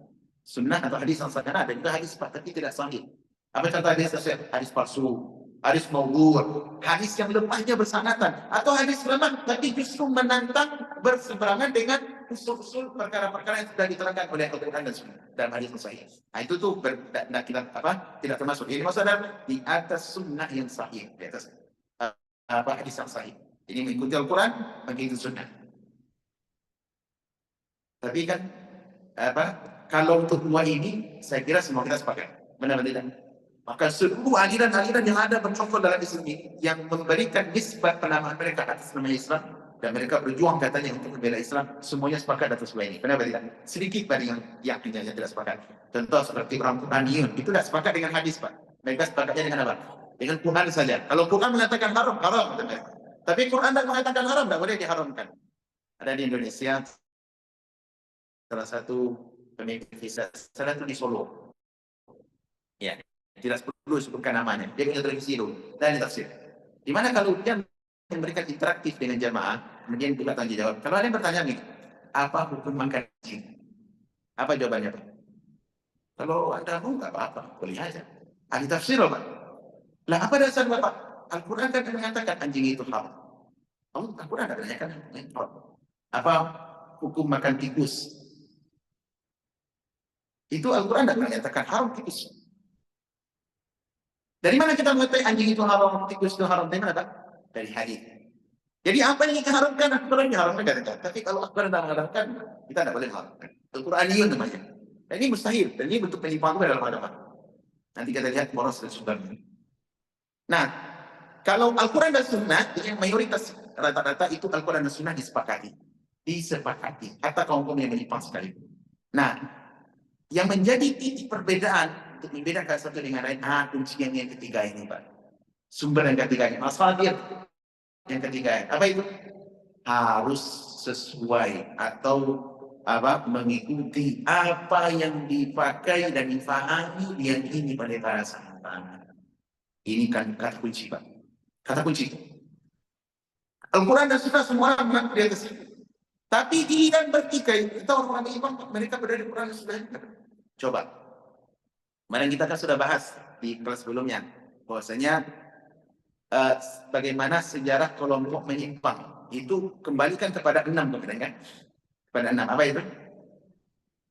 Sunnah atau hadis yang sahih, ada juga hadis tapi tidak sahih. Apa contoh hadis tersebut? Hadis palsu, hadis maudhu', hadis yang lemahnya bersangatan, atau hadis lemah tapi justru menantang berseberangan dengan usul-usul perkara-perkara yang sudah diterangkan oleh Al-Quran dan Sunnah dalam hadis yang sahih. Nah, itu tuh tidak termasuk. Ini maksudnya di atas sunnah yang sahih, di atas hadis yang sahih. Ini mengikuti Al-Quran, mengikuti Sunnah. Tapi kan kalau untuk 2 ini, saya kira semua kita sepakat. Benar tidak? Maka seluruh aliran-aliran yang ada bercokol dalam Islam ini, yang memberikan nisbat penamaan mereka atas nama Islam, dan mereka berjuang katanya untuk membela Islam, semuanya sepakat atas 2 ini. Benar tidak? Sedikit dari yang tidak sepakat. Contoh seperti orang Quraniyun, itu tidak sepakat dengan hadis, Pak. Mereka sepakatnya dengan apa? Dengan Quran saja. Kalau Quran mengatakan haram, haram. Tapi Quran tidak mengatakan haram, tidak boleh diharamkan. Ada di Indonesia, salah satu pemimpin visa salah satu di Solo, ya tidak perlu sebutkan namanya, dia punya televisi itu dan tafsir, di mana kalau dia memberikan interaktif dengan jamaah, kemudian kita tanya jawab. Kalau ada yang bertanya nih, apa hukum makan anjing? Apa jawabannya, Pak? Kalau Anda mau nggak apa-apa, boleh aja. Ahli tafsir, Pak. Lah apa dasar Bapak? Al-Quran kan mengatakan anjing itu haram. Al-Quran ada menanyakan apa hukum makan tikus? Itu Al-Quran tidak menyatakan haram tikus. Dari mana kita mengetahui anjing itu haram, tikus itu haram? Dari mana, Pak? Dari hadis. Jadi apa yang kita haramkan, Al-Quran diharamkan. Tapi kalau Al-Quran tidak mengharamkan, kita tidak boleh haramkan. Al-Quraniyun namanya. Dan ini mustahil. Dan ini bentuk penyimpangan dalam agama. Nanti kita lihat poros dan sumbernya. Nah, kalau Al-Quran dan Sunnah, yang mayoritas rata-rata itu Al-Quran dan Sunnah disepakati. Kata kaum yang menyimpang sekali. Nah, yang menjadi titik perbedaan untuk membedakan satu dengan lain, kunci yang ketiga ini, Pak. Sumber yang ketiga ini, masadir yang ketiga. Apa itu? Harus sesuai atau mengikuti apa yang dipakai dan difahami yang ini pada para sahabat. Ini kan kata kunci, Pak. Kata kunci. Al-Quran dan Sunnah semua orang mengaku di atas itu. Tapi di Iran bertikai, kita orang-orang Iman, mereka berada di Quran dan Sunnah. Coba, kemarin kita kan sudah bahas di kelas sebelumnya, bahwasanya bagaimana sejarah kelompok menyimpang itu kembalikan kepada 6 kemudian kan? Kepada 6 apa itu?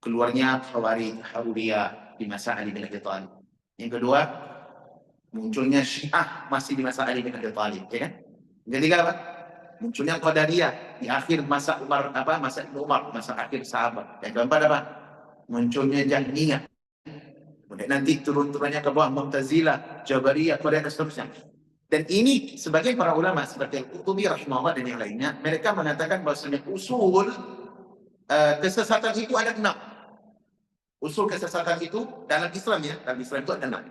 Keluarnya Khawarij, Haruriyah di masa Ali bin Abi Thalib. Yang kedua, munculnya Syiah masih di masa Ali bin Abi Thalib, ya kan? Yang ketiga apa? Munculnya Qadariyah di akhir masa Umar, masa Umar, masa akhir sahabat. Yang keempat apa? Munculnya Jahmiyah. Kemudian nanti turun-turunnya ke bawah Mu'tazilah, Jabariyah, dan seterusnya. Dan ini sebagian para ulama seperti Al-Qurtubi rahimahullah dan yang lainnya, mereka mengatakan bahwasanya usul kesesatan itu ada 6. Usul kesesatan itu dalam Islam ya, dalam Islam itu ada 6.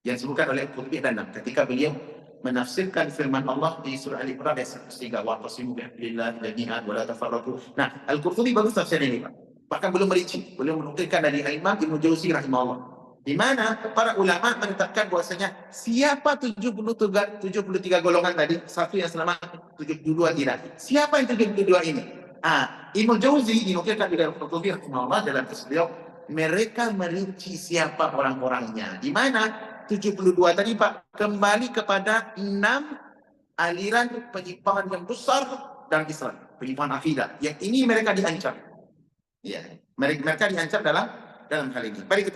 Yang disebutkan oleh Al-Qurtubi ada 6. Ketika beliau menafsirkan firman Allah di surah Al-Imran ayat 103, wa'tasimu bihablillahi jami'an wa la tafarraqu. Nah, Al-Qurtubi bagus tafsir ini, Pak. Bahkan belum merinci, belum menukilkan dari Imam Ibnu Jauzi rahimahullah. Di mana para ulama menetapkan bahwasanya siapa 73 golongan tadi, satu yang selamat, 72 tidak. Siapa yang 72 ini? Ibnu Jauzi dinukilkan dari Al-Qurtubi rahimahullah dalam tafsir beliau, mereka merinci siapa orang-orangnya. Di mana 72 tadi Pak kembali kepada 6 aliran penyimpangan yang besar dalam Islam, penyimpangan akidah. Yang ini mereka diancam. Ya, mereka diancam dalam hal ini. Mari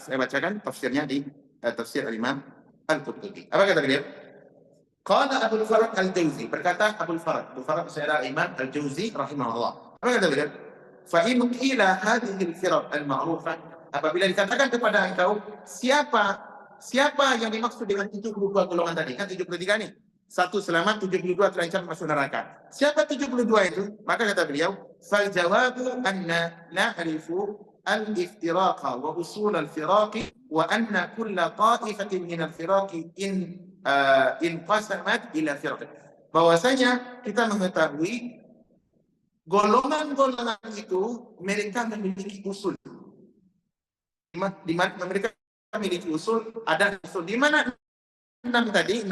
saya bacakan tafsirnya di tafsir Al-Imam Al-Qurtubi. Apa kata beliau? Qala Abul Farad Al-Jauzi, berkata Abul Farad saya Imam Al-Jauzi rahimahullah. Apa kata beliau? Fa in qila hadhihi al-firaq al-ma'rufah, apabila dikatakan kepada engkau siapa yang dimaksud dengan 72 golongan tadi? Kan 73 nih. Satu selamat, 72 terancam masuk neraka. Siapa 72 itu? Maka kata beliau, fal jawabu anna na'rifu al-iftiraqa wa usul al-firaqi wa anna kulla ta'ifatin min al-firaqi in qasamat ila firaq. Bahwasanya kita mengetahui golongan-golongan itu mereka memiliki usul. Di mana mereka memiliki usul, ada usul di mana 6 tadi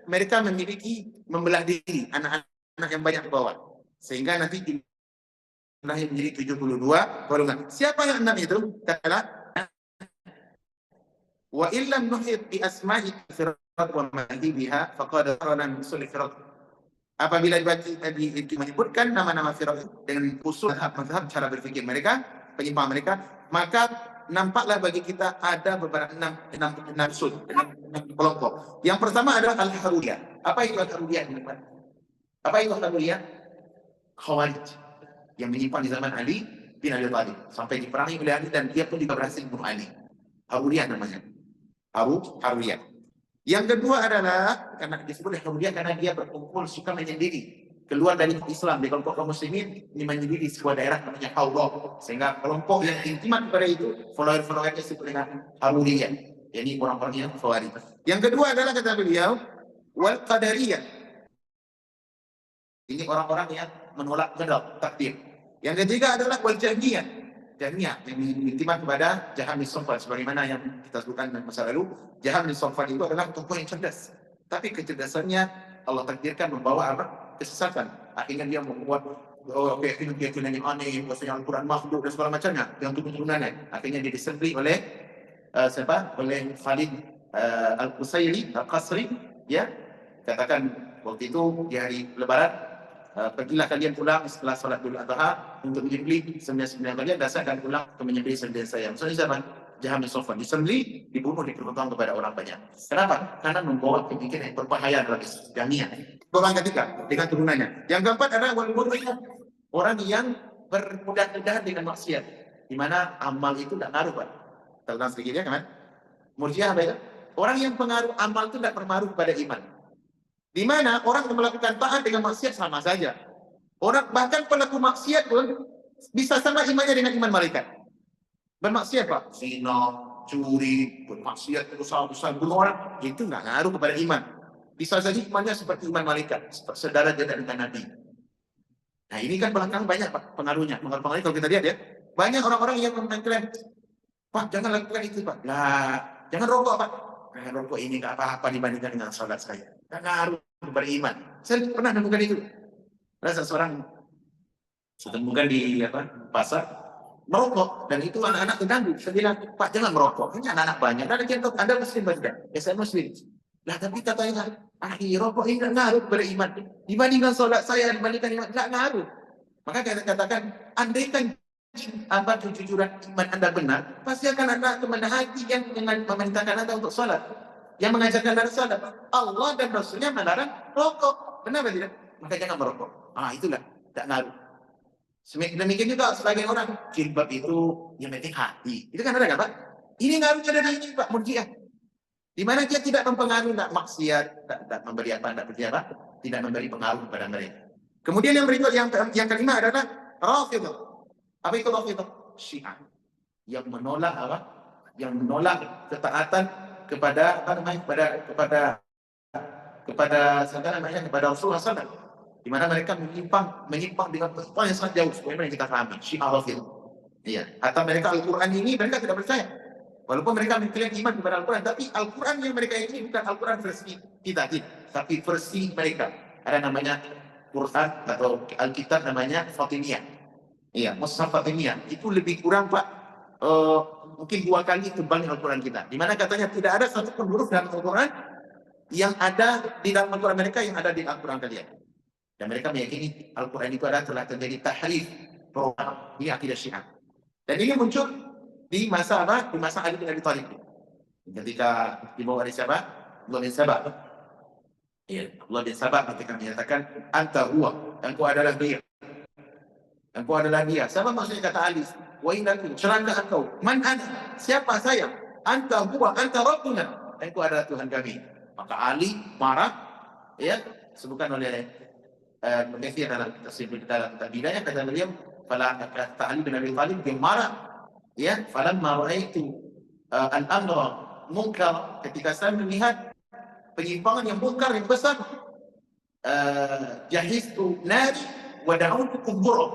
mereka membelah diri anak-anak yang banyak ke bawah, sehingga nanti jumlahnya menjadi 72 golongan. Siapa yang 6 itu? Katalah wa illam nuhit bi asma'i firaq wa madhibiha faqad qarana usul firaq. Apabila menyebutkan nama-nama firaq dengan usul mazhab cara berpikir mereka, penyimpangan mereka, maka nampaklah bagi kita ada beberapa 6 usul, 6 kelompok. Yang pertama adalah Al-Haruriyah. Apa itu Al-Haruriyah? Apa itu Al-Haruriyah? Khawarij yang menyimpang di zaman Ali bin Abi Thalib sampai diperangi oleh Ali dan dia pun juga berhasil membunuh Ali. Haruriyah namanya. Haruriyah. Yang kedua adalah karena disebut Haruriyah karena dia berkumpul suka menyendiri, keluar dari Islam di kelompok kaum muslimin, ini menyendiri di sebuah daerah namanya Hawrah, sehingga kelompok yang intimat pada itu follower-followernya disebut dengan Haruriyah, jadi orang-orang yang Khawarij. Yang kedua adalah kata beliau wal Qadariyah, ini orang-orang yang menolak qadar, takdir. Yang ketiga adalah wal Jahmiyah yang intimat kepada Jahm bin Safwan, sebagaimana yang kita sebutkan dalam masa lalu. Jahm bin Safwan itu adalah tokoh yang cerdas, tapi kecerdasannya Allah takdirkan membawa apa? Kesesatan. Akhirnya dia membuat keyakinan yang aneh, bahwasanya Al-Quran makhluk dan segala macamnya, yang turun-turunannya. Akhirnya dia disembelih oleh oleh Khalid Al-Qusairi Al-Qasri, ya. Katakan waktu itu di hari Lebaran, pergilah kalian pulang setelah salat Idul Adha untuk menyembelih 99 kalian, dasarkan pulang untuk menyembelih 9 saya. Maksudnya zaman Jahm bin Safwan disembelih, dibunuh, diperkotakan kepada orang banyak. Kenapa? Karena membawa pemikiran yang berbahaya dalam Jahmiyah. Golongan ketiga dengan turunannya. Yang keempat adalah wal-murji'ah, orang yang bermudah-mudahan dengan maksiat, di mana amal itu tidak ngaruh, Pak. Tahu sedikit ya, kan? Murji'ah apa itu? Orang yang pengaruh amal itu tidak berpengaruh pada iman. Di mana orang yang melakukan taat dengan maksiat sama saja. Orang bahkan pelaku maksiat pun bisa sama imannya dengan iman malaikat. Bermaksiat Pak, zina, curi, bermaksiat, besar-besar, bunuh orang, itu nggak ngaruh kepada iman. Bisa saja imannya seperti iman malaikat, sederajat dengan Nabi. Nah ini kan belakang banyak Pak pengaruhnya. Pengaruh kalau kita lihat ya, banyak orang-orang yang mengklaim, Pak jangan lakukan itu Pak. Lah, jangan rokok Pak. Rokok ini nggak apa-apa dibandingkan dengan salat saya. Nggak ngaruh beriman. Saya pernah menemukan itu. Ada seseorang saya temukan di pasar merokok, dan itu anak-anak terganggu. Saya bilang, Pak jangan merokok, ini anak-anak banyak. Dan dia Anda muslim tidak? Ya saya muslim. Lah tapi katanya, rokok ini tidak ngaruh beriman. Dibandingkan sholat saya, dibandingkan iman, tidak ngaruh. Maka kita katakan, andaikan kejujuran iman Anda benar, pasti akan ada kemana hati yang memerintahkan Anda untuk sholat, yang mengajarkan Anda sholat. Allah dan Rasulnya melarang rokok. Benar tidak? Maka jangan merokok. Itulah, tidak ngaruh. Demikian juga sebagian orang, jilbab itu yang penting hati. Itu kan ada kan Pak? Ini ngaruhnya dari ini Pak, Murji'ah. Di mana dia tidak mempengaruhi, tidak maksiat, tidak memberi tidak memberi pengaruh kepada mereka. Kemudian yang berikut, yang kelima adalah Rafidhah. Apa itu Rafidhah? Syiah. Yang menolak Yang menolak ketaatan kepada kepada Rasulullah SAW. Di mana mereka menyimpang dengan penyimpangan yang sangat jauh. Sebagaimana yang kita pahami, Syiah Rafidhah. Iya. Atau mereka Al-Quran ini mereka tidak percaya. Walaupun mereka mengklaim iman kepada Al-Quran, tapi Al-Quran yang mereka ini bukan Al-Quran versi kita, tapi versi mereka. Ada namanya Quran atau Alkitab namanya Fatimiyah. Iya, Mushaf Fatimiyah. Itu lebih kurang Pak, mungkin 2 kali tebalnya Al-Quran kita. Di mana katanya tidak ada satu pun huruf dalam Al-Quran yang ada di dalam Al-Quran mereka yang ada di Al-Quran kalian. Dan mereka meyakini Al-Quran itu telah terjadi tahrif, perubahan. Ini akidah Syiah. Dan ini muncul di masa Di masa Ali bin Abi Thalib. Ketika dibawa oleh siapa? Abdullah bin Sabah. Iya, Abdullah bin Sabah ketika menyatakan anta huwa, engkau adalah dia. Engkau adalah dia. Sama maksudnya kata Ali, wa innakum celaka engkau. Man ana? Siapa saya? Anta huwa, anta rabbuna. Engkau adalah Tuhan kami. Maka Ali marah, ya, disebutkan oleh Mengkafir dalam kitab Bidayah, kata beliau, kata Ali bin Abi Thalib, dia marah, ya, falamma ra'aitu al-amra munkar, ketika saya melihat penyimpangan yang munkar yang besar, jahiztu nari wa da'utu kubura,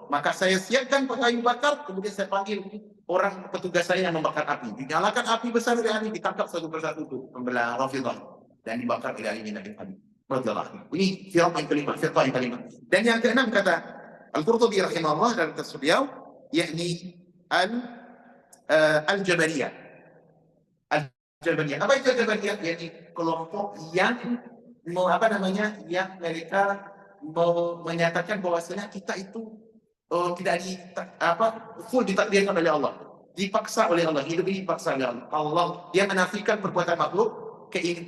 maka saya siapkan kayu bakar, kemudian saya panggil orang petugas saya yang membakar api. Dinyalakan api besar dari Ali, ditangkap satu persatu itu pembelah Rafidhah dan dibakar oleh Ali bin Abi Thalib. Ini firqah yang kelima. Dan yang keenam kata Al-Qurtubi rahimahullah dalam tafsir beliau, yakni Al-Jabariyah. Al-Jabariyah. Apa itu Al-Jabariyah? Yakni kelompok yang yang mereka menyatakan bahwasanya kita itu tidak full ditakdirkan oleh Allah, dipaksa oleh Allah, hidup ini dipaksa oleh Allah. Allah dia menafikan perbuatan makhluk,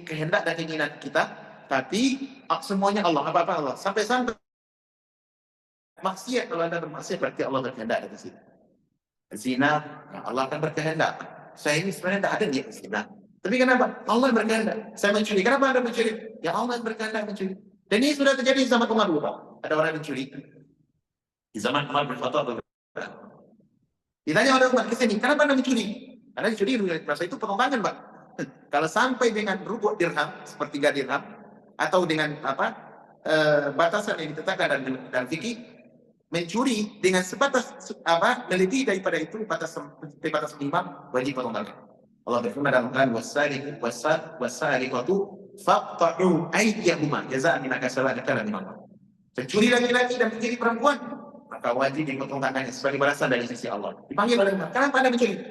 kehendak dan keinginan kita. Tapi semuanya Allah, apa-apa Allah. Sampai-sampai maksiat, kalau Anda bermaksiat berarti Allah berkehendak dari situ. Zina, Allah akan berkehendak. Saya ini sebenarnya tidak ada niat zina. Tapi kenapa? Allah berkehendak. Saya mencuri. Kenapa Anda mencuri? Ya Allah berkehendak mencuri. Dan ini sudah terjadi di zaman Umar dulu, Pak. Ada orang mencuri. Di zaman Umar bin Khattab. Ditanya oleh Umar ke sini, kenapa Anda mencuri? Karena mencuri masa itu potongan, Pak. Kalau sampai dengan rubuh dirham, sepertiga dirham, atau dengan batasan yang ditetapkan dan fikih, mencuri dengan sebatas melebihi daripada itu batas 5 wajib potongan. Allah berfirman dalam Al-Quran, wasariqatu faqta'u aydiyahuma jazaa'an bima kasabat nakala min Allah. Pencuri laki-laki dan pencuri perempuan, maka wajib dipotong tangannya sebagai balasan dari sisi Allah. Dipanggil oleh Allah, kenapa Anda mencuri?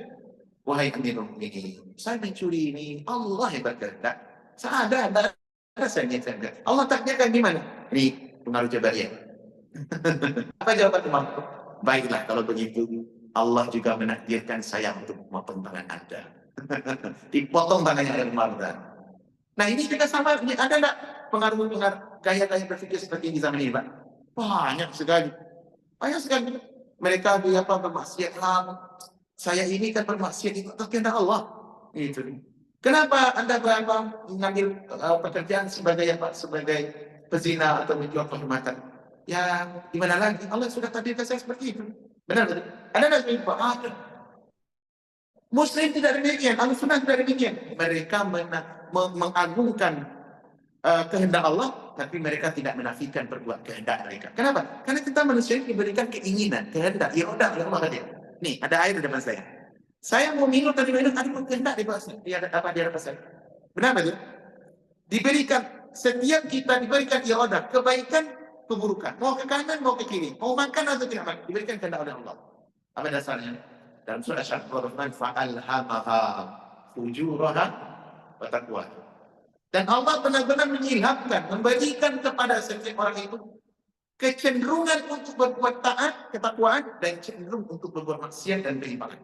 Wahai Amirul Mukminin, saya mencuri ini Allah yang berkehendak. Saya ada rasanya saya. Allah takdirkan gimana? Ini pengaruh Jabariyah. Apa jawaban Umar? Baiklah kalau begitu, Allah juga menakdirkan saya untuk memotong tangan Anda. Dipotong tangannya oleh Umar. Nah ini juga sama, ada enggak pengaruh gaya-gaya berpikir seperti ini di zaman ini, Pak? Banyak sekali. Mereka bermaksiat. Saya ini kan bermaksiat itu kehendak Allah. Itu. Kenapa Anda mengambil pekerjaan sebagai pezina atau menjual kehormatan? Ya, gimana lagi? Allah sudah takdirkan saya seperti itu. Benar betul. Ada nggak seperti itu? Ada. Muslim tidak demikian, Ahlussunnah tidak demikian. Mereka mengagungkan kehendak Allah, tapi mereka tidak menafikan perbuatan kehendak mereka. Kenapa? Karena kita manusia diberikan keinginan, kehendak, iradah oleh Allah tadi. Nih, ada air di depan saya. Saya mau minum, tadi minum, ada kehendak di hadapan saya. Benar betul? Diberikan setiap kita diberikan iradah, kebaikan, keburukan. Mau ke kanan, mau ke kiri. Mau makan atau tidak makan. Diberikan kehendak oleh Allah. Apa dasarnya? Dalam surah Asy-Rahman, fa'alhamaha fujuraha wa taqwaha. Dan Allah benar-benar mengilhamkan, memberikan kepada setiap orang itu kecenderungan untuk berbuat taat, ketakwaan, dan cenderung untuk berbuat maksiat dan penyimpangan.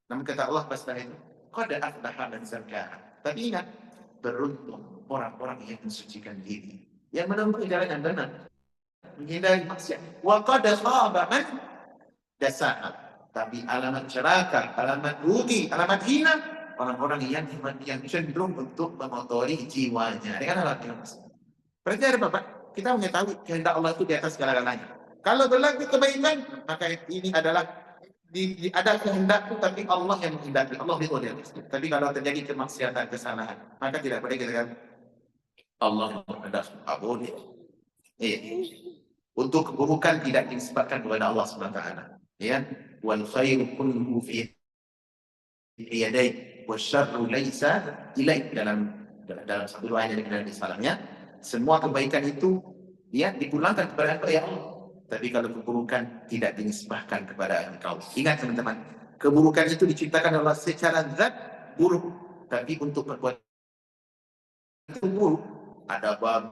Namun kata Allah pasal itu, qad aflaha man zakkaha. Tapi ingat, beruntung orang-orang yang mensucikan diri, yang menempuh jalan yang benar, menghindari maksiat. Wa qad khaba man dassaha. Tapi alamat celaka, alamat rugi, alamat hina orang-orang yang cenderung untuk mengotori jiwanya dengan hal yang maksiat. Berarti ada Bapak, kita mengetahui kehendak Allah itu di atas segala-galanya. Kalau berlaku kebaikan, maka ini adalah ada kehendak, tapi Allah yang menghendaki. Allah ridho di atas. Tapi kalau terjadi kemaksiatan, kesalahan, maka tidak boleh kita katakan Allah berkehendak, boleh. Untuk keburukan tidak disebabkan kepada Allah SWT. Ya, wal khairu kulluhu fi yadayhi wasyarru laisa ilaik. Dalam satu doa yang ada di salamnya, semua kebaikan itu ya dipulangkan kepada Allah. Tapi kalau keburukan tidak dinisbahkan kepada engkau. Ingat teman-teman, keburukan itu diciptakan Allah secara zat buruk, tapi untuk berbuat itu buruk. Ada babi,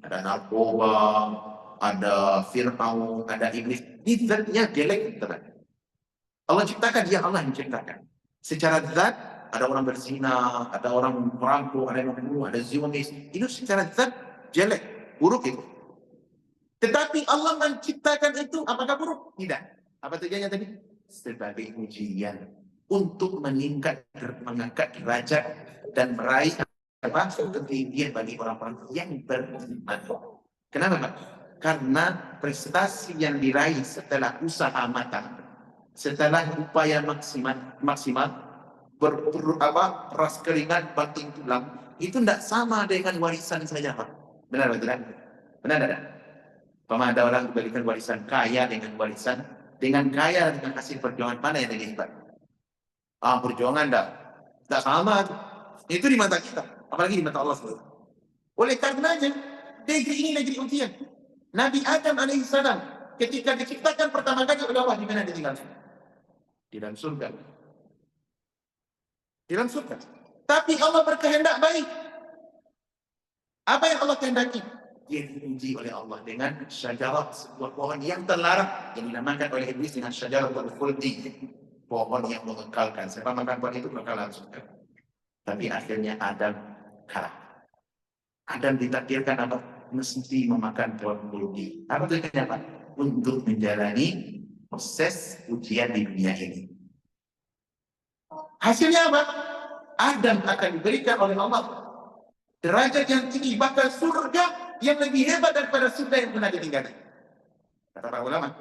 ada narkoba, ada Fir'aun, ada iblis. Ini zatnya jelek, teman. Allah ciptakan, dia Allah yang ciptakan. Secara zat, ada orang berzina, ada orang merampok, ada yang membunuh, ada zionis. Itu secara zat jelek, buruk itu. Tetapi Allah menciptakan itu, apakah buruk? Tidak. Apa tujuannya tadi? Sebagai ujian untuk mengangkat derajat dan meraih ketinggian bagi orang-orang yang beriman. Kenapa, Pak? Karena prestasi yang diraih setelah usaha matang, setelah upaya maksimal peras keringat, banting tulang, itu tidak sama dengan warisan saja, Pak. Benar tidak? Benar tidak? Ada orang diberikan warisan kaya dengan warisan, dengan kaya dengan hasil perjuangan, mana yang lebih hebat? Perjuangan tidak sama. Itu di mata kita, apalagi di mata Allah SWT. Oleh karenanya, negeri ini negeri ujian. Nabi Adam alaihissalam ketika diciptakan pertama kali oleh Allah, di mana dia tinggal? Di dalam surga. Di dalam surga. Tapi Allah berkehendak baik. Apa yang Allah kehendaki? Dia diuji oleh Allah dengan syajarah, sebuah pohon yang terlarang, yang dinamakan oleh iblis dengan syajaratul khuldi, pohon yang mengekalkan. Siapa makan pohon itu bakal langsung. Tapi akhirnya Adam kalah. Adam ditakdirkan apa? Mesti memakan pohon khuldi. Apa tujuannya, Pak? Untuk menjalani proses ujian di dunia ini. Hasilnya apa? Adam akan diberikan oleh Allah derajat yang tinggi, bahkan surga yang lebih hebat daripada surga yang pernah ditinggali. Kata para ulama,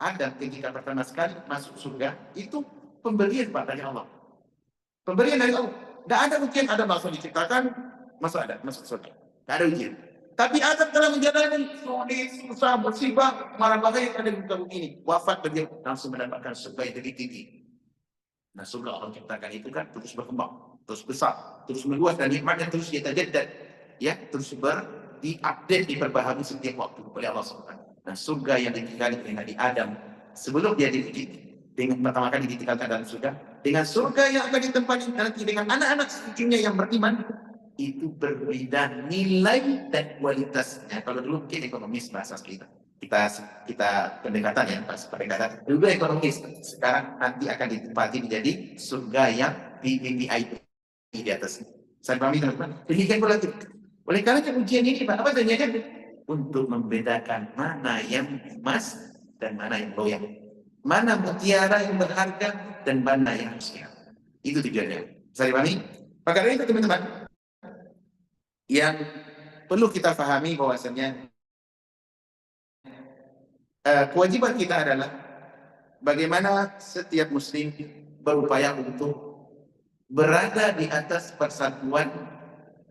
Adam ketika pertama sekali masuk surga itu pemberian dari Allah. Pemberian dari Allah. Tidak ada ujian. Adam langsung diciptakan, masuk surga. Tidak ada ujian. Tapi Adam telah menjalani sulit, susah, musibah, marah bahaya yang ada di muka bumi ini. Wafat beliau langsung mendapatkan surga yang lebih tinggi. Nah, surga Allah ciptakan itu kan terus berkembang, terus besar, terus meluas, dan nikmatnya terus ditajaddad, ya, terus diupdate, diperbaharui setiap waktu oleh Allah SWT. Nah, surga yang ditinggali oleh Nabi Adam sebelum dia dididik, dengan pertama kali ditinggalkan dalam surga, dengan surga yang akan ditempati nanti dengan anak-anak cucunya yang beriman, itu berbeda nilai dan kualitasnya. Kalau dulu mungkin ekonomis bahasa kita pendekatan ya, pendekatan dulu ekonomis, sekarang nanti akan ditempati menjadi surga yang VIP di atas. Saya pahami teman-teman. Demikian pula itu. Oleh karena ujian ini, apa tujuannya? Untuk membedakan mana yang emas dan mana yang loyang, mana mutiara yang berharga dan mana yang muslim. Itu tujuannya. Saya pahami. Maka dari itu teman-teman, yang perlu kita pahami bahwasanya kewajiban kita adalah bagaimana setiap muslim berupaya untuk berada di atas persatuan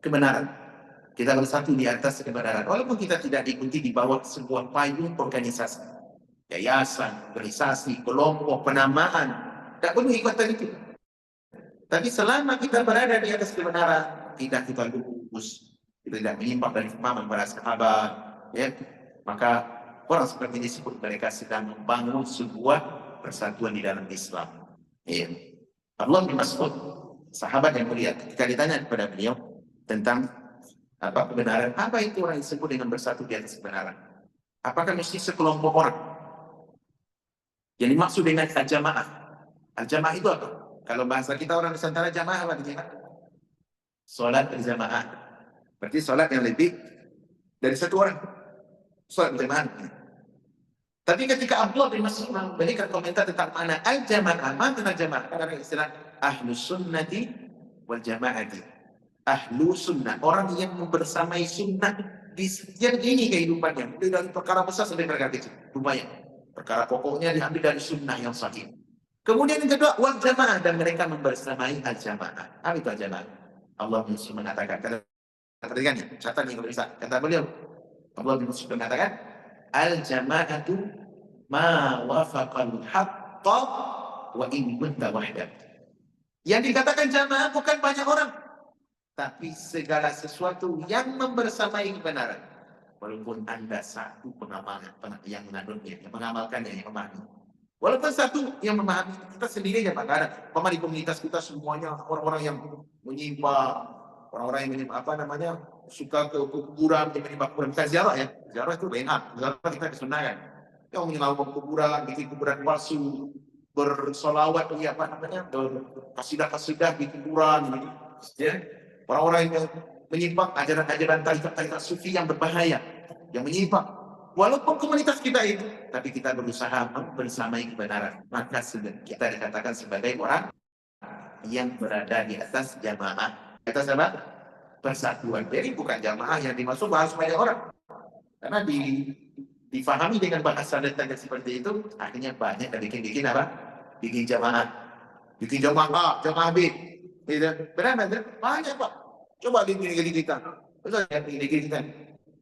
kebenaran. Kita bersatu di atas kebenaran. Walaupun kita tidak diikuti di bawah sebuah payung organisasi, yayasan, organisasi, kelompok, penamaan, tak perlu ikutan itu. Tapi selama kita berada di atas kebenaran, tidak kita lurus, kita tidak menyimpang dari pemahaman para sahabat, ya, maka orang seperti disebut mereka sedang membangun sebuah persatuan di dalam Islam. Ya. Allah bin Mas'ud, sahabat yang mulia, ketika ditanya kepada beliau tentang apa kebenaran, apa itu orang yang disebut dengan bersatu di atas kebenaran? Apakah mesti sekelompok orang? Yang dimaksud dengan al-jamaah. Al-jamaah itu apa? Kalau bahasa kita orang Nusantara jamaah apa artinya? Salat berjamaah. Berarti salat yang lebih dari satu orang. Salat berjamaah. Tapi ketika Abdullah bin Mas'ud memberikan komentar tentang mana al-jamaah, mana al-jamaah? Karena istilah ahlu sunnati wal jamaati. Ahlu sunnah, orang yang membersamai sunnah di setiap ini kehidupannya. Dari perkara besar sampai perkara kecil. Lumayan. Perkara pokoknya diambil dari sunnah yang sahih. Kemudian yang kedua, wal jamaah, dan mereka membersamai al-jamaah. Apa itu al-jamaah? Allah bin Mas'ud mengatakan, perhatikan ya, catat nih kalau bisa. Kata beliau, Allah bin Mas'ud mengatakan, al-jama'atu ma wafaqal haqqa wa in kunta wahdak. Yang dikatakan jamaah bukan banyak orang, tapi segala sesuatu yang membersamai kebenaran. Walaupun Anda satu pengamal yang menganutnya, yang mengamalkannya, yang memahami. Walaupun satu yang memahami, kita sendiri aja Pak, ada. Pemahaman di komunitas kita semuanya orang-orang yang menyimpang, orang-orang yang menyimpang, apa namanya, suka ke kuburan, yang menyimpang kuburan. Bukan ziarah ya, ziarah itu benar, ziarah kita kesunnahan. Yang menyimpang kuburan, bikin kuburan palsu, bersolawat, ya apa namanya, berkasidah-kasidah di kuburan, ya. Orang-orang yang menyimpang ajaran-ajaran tarikat-tarikat sufi yang berbahaya, yang menyimpang. Walaupun komunitas kita itu, tapi kita berusaha membersamai kebenaran. Maka kita dikatakan sebagai orang yang berada di atas jamaah. Di atas apa? Persatuan. Jadi bukan jamaah yang dimaksud bahas banyak orang. Karena difahami dengan bahasa detail seperti itu, akhirnya banyak yang bikin apa? Bikin jamaah. Bikin jamaah A, jamaah B. Benar, banyak Pak. Coba di negeri kita. Betul ya, di negeri kita.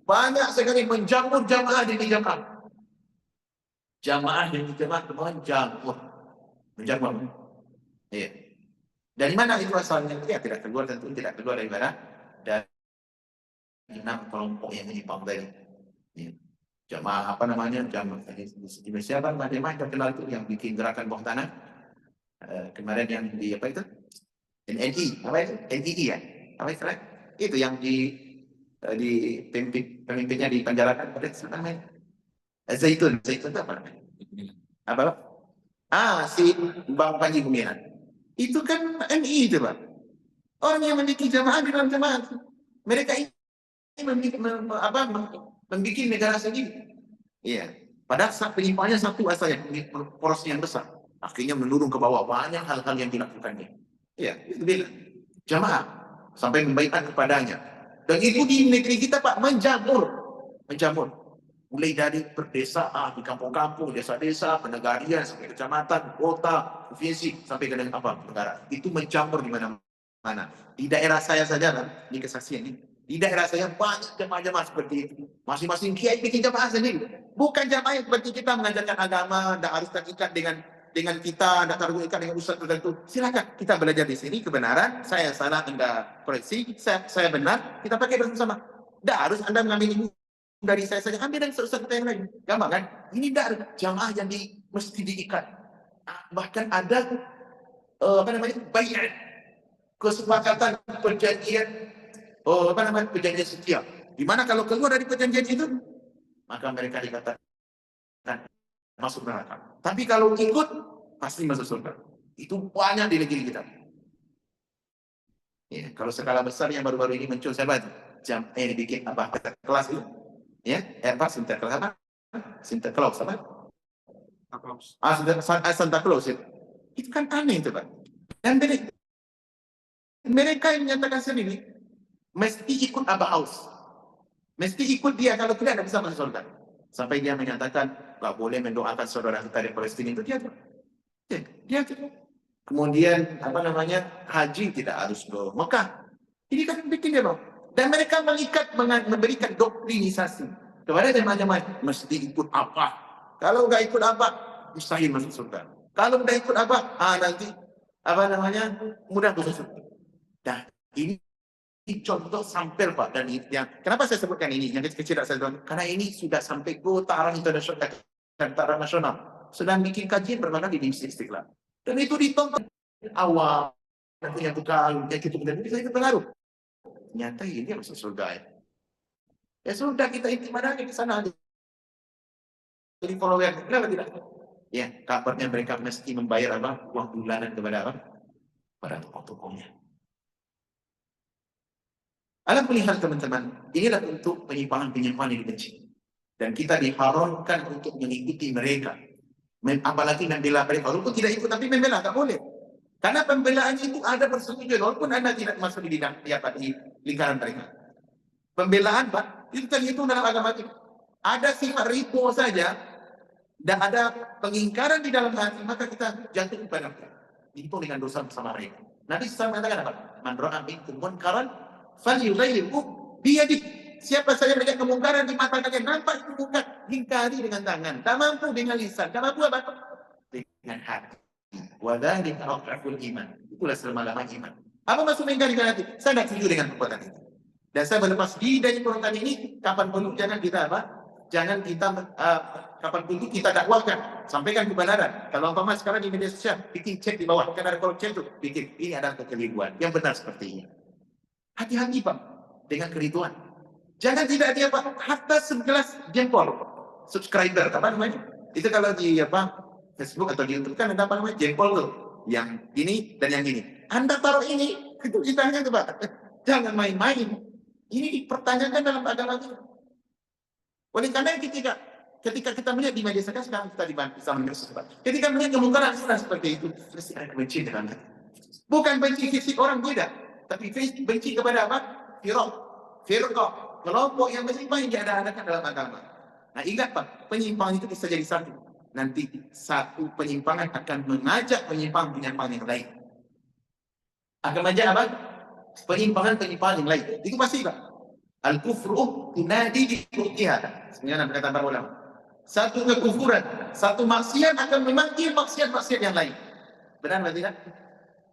Banyak sekali menjamur jamaah di jamaah. Jamaah di jamaah menjamur. Menjamur. Iya. Dari mana itu asalnya? Ya tidak keluar, tentu tidak keluar dari mana? Dari 6 kelompok yang menyimpang tadi. Ya. Jamaah apa namanya? Jamaah di Indonesia kan macam-macam terkenal itu yang bikin gerakan bawah tanah. Kemarin yang di apa itu? NNI, apa itu? NII ya? Apa istilahnya? Itu yang di pemimpinnya dipenjarakan pada namanya Zaitun itu apa namanya? Apa? Si Bang Panji Gumilang. Itu kan MI itu Pak. Orang yang memiliki jamaah di dalam jamaah. Mereka ini membuat negara sendiri. Iya. Padahal penyimpanan satu asalnya, porosnya yang besar. Akhirnya menurun ke bawah, banyak hal-hal yang dilakukannya. Iya, itu dia. Jamaah sampai membaikan kepadanya. Dan itu di negeri kita Pak menjamur. Mulai dari perdesaan, di kampung-kampung, desa-desa, penegarian, sampai kecamatan, kota, provinsi, sampai ke apa negara. Itu mencampur di mana-mana. Di daerah saya saja, ini kesaksian ini. Di daerah saya banyak jamaah-jamaah seperti itu. Masing-masing kiai bikin jamaah sendiri. Bukan jamaah seperti kita mengajarkan agama, tidak harus terikat dengan kita, tidak harus terikat dengan ustaz tertentu. Silakan kita belajar di sini kebenaran. Saya salah, Anda koreksi. Saya benar. Kita pakai bersama. Tidak harus Anda mengambil ini dari saya saja, ambil dari ustaz kita yang lain. Gampang kan? Ini dari jamaah yang mesti diikat. Bahkan ada apa namanya, bayat, kesepakatan, perjanjian, perjanjian setia. Dimana kalau keluar dari perjanjian itu, maka mereka dikatakan masuk neraka. Tapi kalau ikut, pasti masuk surga. Itu banyak di negeri kita. Ya, kalau skala besar yang baru-baru ini muncul, siapa itu? Dibikin apa? Kelas itu. Ya, Sinterklas apa? Sinterklas apa? Santa Claus itu. Itu kan aneh itu Pak. Dan mereka yang menyatakan sendiri mesti ikut Abah Aus. Mesti ikut dia, kalau tidak bisa masuk surga. Sampai dia menyatakan nggak boleh mendoakan saudara kita di Palestina, itu dia tuh. Dia tuh. Kemudian apa namanya, haji tidak harus ke Mekah. Ini kan bikin dia Bang. Dan mereka memberikan doktrinisasi kepada jemaah-jemaah, mesti ikut apa. Kalau nggak ikut apa, mustahil masuk surga. Kalau nggak ikut apa, nanti apa namanya, mudah masuk surga. Nah, ini contoh sampel Pak, dan yang kenapa saya sebutkan ini yang kecil-kecil saya sebutkan, karena ini sudah sampai ke taraf internasional dan taraf nasional, sedang bikin kajian bermakna di Masjid Istiqlal, dan itu ditonton awal yang tukang yang gitu, dan bisa pengaruh. Ternyata ini masuk surga ya. Ya sudah, kita intimidasi di sana, jadi follower, kenapa tidak? Ya, kabarnya mereka mesti membayar apa, uang bulanan kepada apa, pada tokoh-tokohnya. Alam melihat teman-teman, inilah bentuk penyimpangan-penyimpangan yang dibenci. Dan kita diharamkan untuk mengikuti mereka. Apalagi membela mereka. Walaupun tidak ikut, tapi membela, tak boleh. Karena pembelaan itu ada persetujuan, walaupun Anda tidak masuk di bidang di lingkaran mereka. Pembelaan, Pak, itu terhitung dalam agama kita. Ada sifat ridho saja, dan ada pengingkaran di dalam hati, maka kita jatuh kepada mereka. Dihitung dengan dosa bersama mereka. Nabi SAW mengatakan apa? Man ra'a minkum munkaran falyughayyirhu biyadihi. Siapa saja melihat kemungkaran di mata kalian, nampak itu mungkar, ingkari dengan tangan, tak mampu dengan lisan, tak mampu apa? Dengan hati. Wa dzalika adhaful iman. Itulah selama-lama iman. Apa maksud mengingkari dengan hati? Saya tidak setuju dengan perbuatan itu. Dan saya berlepas diri dari perbuatan ini, kapan pun jangan kita apa? Jangan kita kapan pun kita dakwahkan, sampaikan kebenaran. Kalau umpama sekarang di media sosial, bikin cek di bawah, kan ada kolom chat itu, bikin ini ada kekeliruan, yang benar seperti ini. Hati-hati Pak dengan keriduan. Jangan tidak dia Pak, hatta segelas jempol subscriber, apa namanya? Itu kalau di apa Facebook atau di YouTube kan ada apa namanya, jempol tuh, yang ini dan yang ini. Anda taruh ini, itu ditanya tuh Pak. Jangan main-main. Ini dipertanyakan dalam agama kita. Oleh karena ketika kita melihat di media sosial, sekarang kita bisa melihat ketika melihat kemungkaran seperti itu, pasti ada benci dengan hati. Bukan benci fisik orang beda, tapi benci kepada apa? Firqah, kelompok yang menyimpang yang diadakan dalam agama. Nah ingat Pak, penyimpangan itu bisa jadi satu. Nanti satu penyimpangan akan mengajak penyimpangan yang lain. Akan mengajak apa? Penyimpangan yang lain. Itu pasti Pak. Al-kufru tunadi di buktiha. Sebenarnya kata para ulama. Satu kekufuran, satu maksiat akan memanggil maksiat-maksiat yang lain. Benar atau tidak?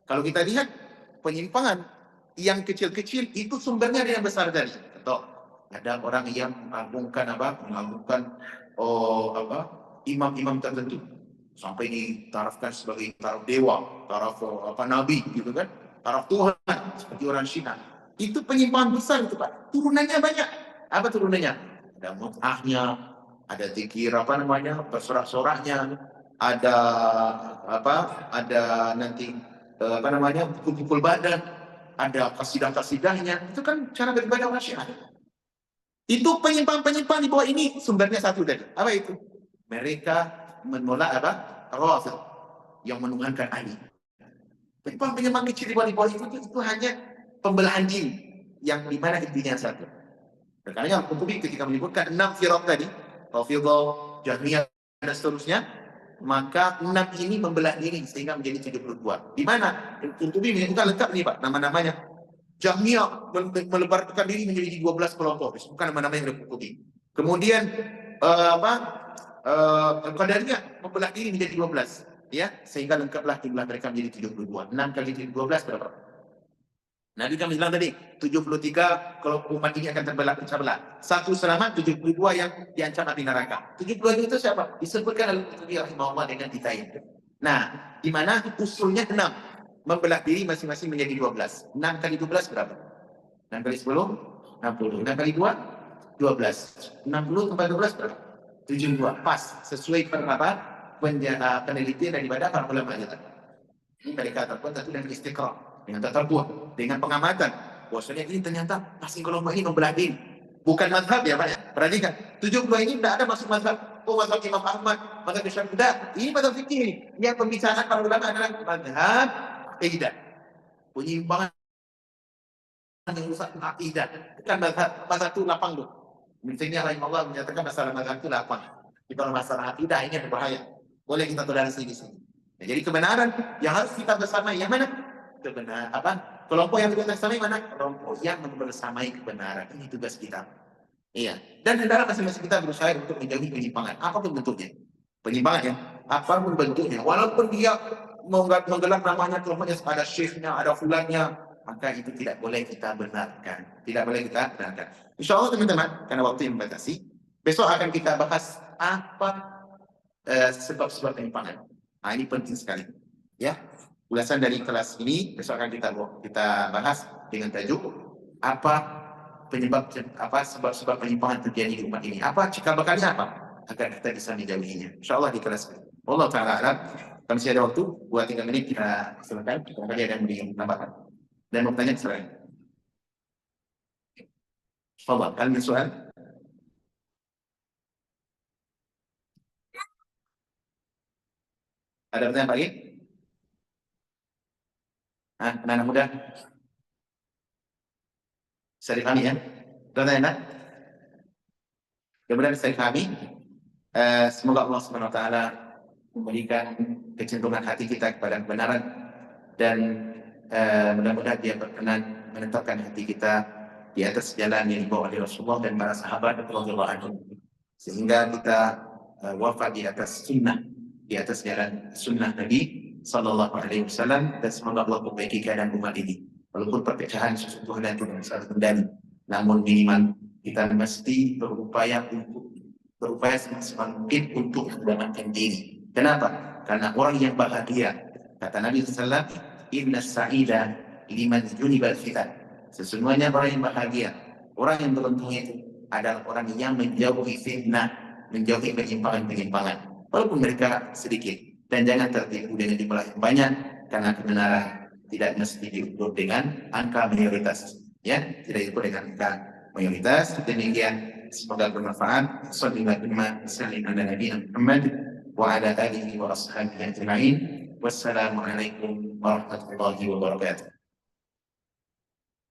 Kalau kita lihat penyimpangan yang kecil-kecil itu sumbernya ada yang besar tadi. Atau ada orang yang mengagungkan imam-imam tertentu sampai ditarafkan sebagai taraf dewa, taraf nabi gitu kan, taraf Tuhan seperti orang Syiah. Itu penyimpangan besar itu Pak. Turunannya banyak. Apa turunannya? Ada mut'ahnya, ada zikir bersorak-soraknya, ada nanti pukul-pukul badan, ada kasidah-kasidahnya. Itu kan cara beribadah orang Syiah. Itu penyimpangan di bawah ini sumbernya satu tadi. Apa itu? Mereka menolak Rafidh yang menuhankan Ali. Penyimpangan kecil di bawah itu hanya pembelahan diri yang dimana intinya satu. Karena Qurtubi ketika menyebutkan 6 firaq tadi, Rafidhah, Jahmiyah dan seterusnya, maka 6 ini membelah diri sehingga menjadi 72. Di mana Qurtubi menyebutkan lengkap nih Pak, nama-namanya. Jahmiyah melebarkan diri menjadi 12 kelompok, bukan nama-nama yang Qurtubi. Kemudian Qadariyah membelah diri menjadi 12, ya, sehingga lengkaplah jumlah mereka menjadi 72. 6 kali 12 berapa? Nabi kami bilang tadi, 73 kalau umat ini akan terbelah. Satu selamat, 72 yang diancam api neraka. 72 itu siapa? Disebutkan oleh Qurtubi rahimahullah dengan detail. Nah, di mana usulnya 6, membelah diri masing-masing menjadi 12. 6 kali 12 berapa? 6 kali 10? 60. 6 kali 2? 12. 60 tambah 12 berapa? 72. Pas, sesuai penelitian daripada para ulama kita. Ini mereka terbuat satu dengan istiqrah, dengan tatabbuh, dengan pengamatan. Bahwasanya ini ternyata masing kelompok ini membelah diri. Bukan mazhab ya Pak ya. Perhatikan, 72 ini tidak ada masuk mazhab. Oh mazhab Imam Ahmad, mazhab Syafi'i. Tidak, ini mazhab fikih ini. Yang pembicaraan para ulama adalah mazhab aqidah. Penyimpangan yang rusak aqidah. Bukan mazhab itu lapang loh. Misalnya rahimahullah menyatakan masalah mazhab itu lapang. Kalau masalah aqidah ini yang berbahaya. Boleh kita toleransi di sini. Nah, jadi kebenaran yang harus kita bersamai yang mana? Kelompok yang kita bersamai mana? Kelompok yang membersamai kebenaran. Ini tugas kita. Iya. Dan hendaklah masing-masing kita berusaha untuk menjauhi penyimpangan. Apapun bentuknya. Penyimpangan ya. Apapun bentuknya. Walaupun dia menggelar namanya kelompoknya, ada syekhnya, ada fulannya, maka itu tidak boleh kita benarkan. Tidak boleh kita benarkan. Insya Allah teman-teman, karena waktu yang membatasi, besok akan kita bahas apa sebab-sebab penyimpangan. Nah, ini penting sekali. Ya, ulasan dari kelas ini besok akan kita bahas dengan tajuk apa sebab-sebab penyimpangan terjadi di umat ini. Apa cikal bakalnya apa? Agar kita bisa menjauhinya. Insya Allah di kelas ini. Allah Ta'ala alam. Kalau masih ada waktu, buat 3 menit kita silakan. Kita ada yang menambahkan. Dan mau tanya silakan. Fadhal, kalian soal? Ada pertanyaan lagi? Anak-anak muda? Bisa dipahami ya? Pertanyaan? Kemudian bisa dipahami? Semoga Allah Subhanahu Wa Taala memberikan kecenderungan hati kita kepada kebenaran dan mudah-mudahan Dia berkenan menetapkan hati kita di atas jalan yang dibawa oleh Rasulullah dan para sahabat radhiyallahu anhum, sehingga kita wafat di atas sunnah, di atas jalan sunnah Nabi Sallallahu Alaihi Wasallam, dan semoga Allah memperbaiki keadaan umat ini. Walaupun perpecahan sesungguhnya tidak bisa terkendali, namun minimal kita mesti berupaya semaksimal mungkin untuk mendamaikan diri. Kenapa? Karena orang yang bahagia, kata Nabi SAW, Inna sa'ida liman junibal fitan. Sesungguhnya orang yang bahagia, orang yang beruntung itu adalah orang yang menjauhi fitnah, menjauhi penyimpangan-penyimpangan, walaupun mereka sedikit. Dan jangan tertipu dengan jumlah yang banyak, karena kebenaran tidak mesti diukur dengan angka mayoritas. Ya, tidak diukur dengan angka mayoritas. Demikian, semoga bermanfaat. Sallallahu alaihi ala nabiyina Muhammad wa ala alihi wa ashabihi ajma'in. Wassalamualaikum warahmatullahi wabarakatuh.